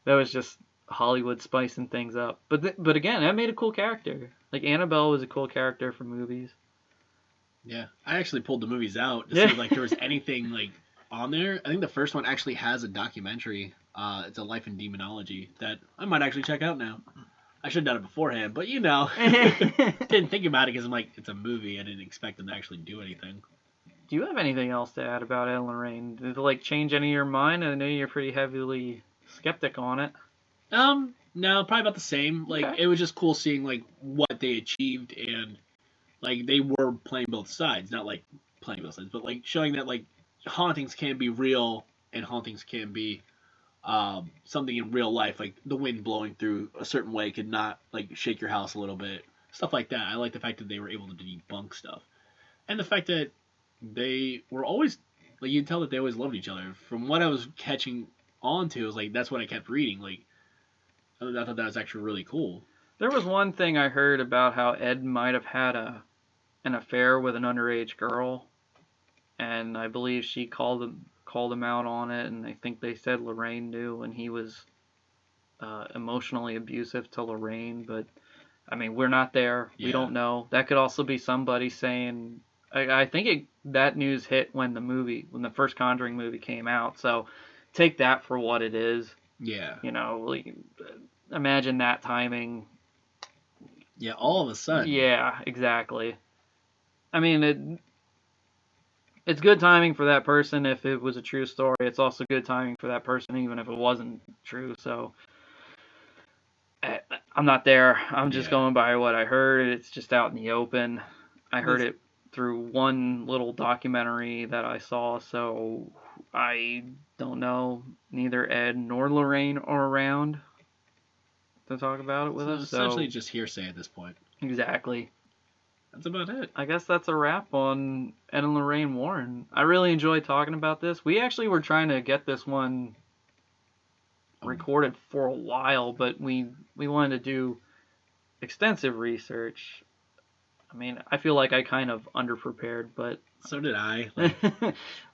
That was just Hollywood spicing things up. But again, that made a cool character. Like Annabelle was a cool character for movies. Yeah, I actually pulled the movies out to see like there was anything like on there. I think the first one actually has a documentary. It's a Life in Demonology that I might actually check out now. I should have done it beforehand, but didn't think about it because I'm like, it's a movie. I didn't expect them to actually do anything. Do you have anything else to add about Ed and Lorraine? Did it like change any of your mind? I know you're pretty heavily skeptic on it. No, probably about the same. Like Okay. It was just cool seeing like what they achieved, and like they were playing both sides, not like playing both sides, but like showing that like hauntings can be real and hauntings can be something in real life, like the wind blowing through a certain way could not like shake your house a little bit, stuff like that. I like the fact that they were able to debunk stuff, and the fact that they were always like, you can tell that they always loved each other. From what I was catching on to, is like that's what I kept reading. Like I thought that was actually really cool. There was one thing I heard about how Ed might have had an affair with an underage girl, and I believe she called him out on it, and I think they said Lorraine knew, and he was emotionally abusive to Lorraine. But I mean, we're not there. Yeah. We don't know. That could also be somebody saying. I think that news hit when the first Conjuring movie came out. So take that for what it is. Yeah. You know, like, imagine that timing. Yeah, all of a sudden. Yeah, exactly. I mean, it's good timing for that person if it was a true story. It's also good timing for that person even if it wasn't true. So I'm not there. I'm just going by what I heard. It's just out in the open. I heard it through one little documentary that I saw, so I don't know. Neither Ed nor Lorraine are around to talk about it with us. Essentially just hearsay at this point. Exactly. That's about it. I guess that's a wrap on Ed and Lorraine Warren. I really enjoyed talking about this. We actually were trying to get this one recorded for a while, but we wanted to do extensive research. I mean, I feel like I kind of underprepared, but... So did I.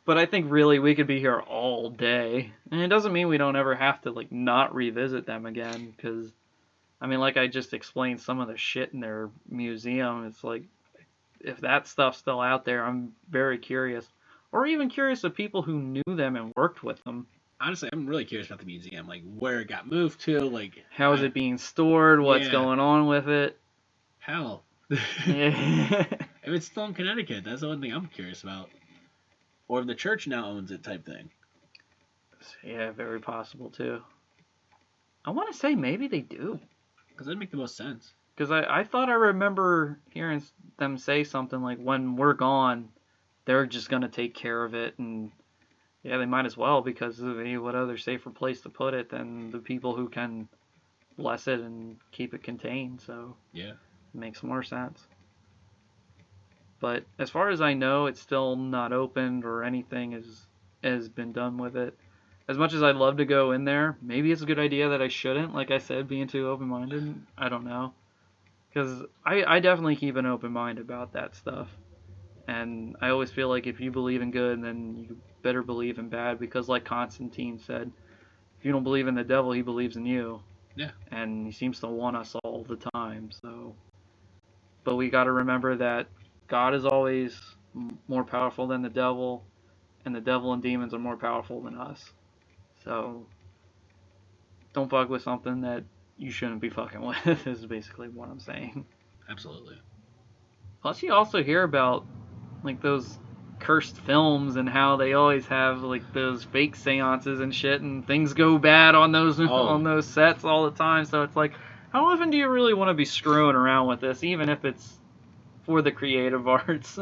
But I think really we could be here all day. And it doesn't mean we don't ever have to, like, not revisit them again, because... I mean, like I just explained some of the shit in their museum. It's like, if that stuff's still out there, I'm very curious. Or even curious of people who knew them and worked with them. Honestly, I'm really curious about the museum, like where it got moved to, like how is it being stored, what's going on with it. Hell. If it's still in Connecticut, that's the one thing I'm curious about. Or if the church now owns it type thing. Yeah, very possible too. I want to say maybe they do. Because that'd make the most sense. Because I thought I remember hearing them say something like, when we're gone, they're just going to take care of it. And yeah, they might as well, because what other safer place to put it than the people who can bless it and keep it contained. So yeah, it makes more sense. But as far as I know, it's still not opened or anything has been done with it. As much as I'd love to go in there, maybe it's a good idea that I shouldn't, like I said, being too open-minded. I don't know. Because I definitely keep an open mind about that stuff. And I always feel like if you believe in good, then you better believe in bad. Because like Constantine said, if you don't believe in the devil, he believes in you. Yeah. And he seems to want us all the time. So, but we got to remember that God is always more powerful than the devil. And the devil and demons are more powerful than us. So, don't fuck with something that you shouldn't be fucking with, is basically what I'm saying. Absolutely. Plus, you also hear about, like, those cursed films and how they always have, like, those fake seances and shit, and things go bad on those on those sets all the time. So it's like, how often do you really want to be screwing around with this, even if it's for the creative arts?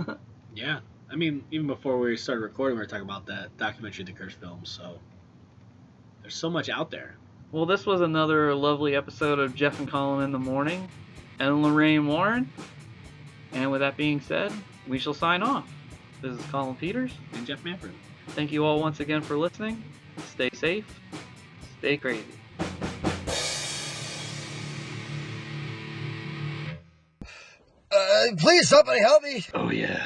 Yeah. I mean, even before we started recording, we were talking about that documentary, The Cursed Films, so there's so much out there. Well, this was another lovely episode of Jeff and Collin in the Morning and Lorraine Warren. And with that being said, we shall sign off. This is Collin Peters. And Jeff Manfred. Thank you all once again for listening. Stay safe. Stay crazy. Please, somebody help me. Oh, yeah.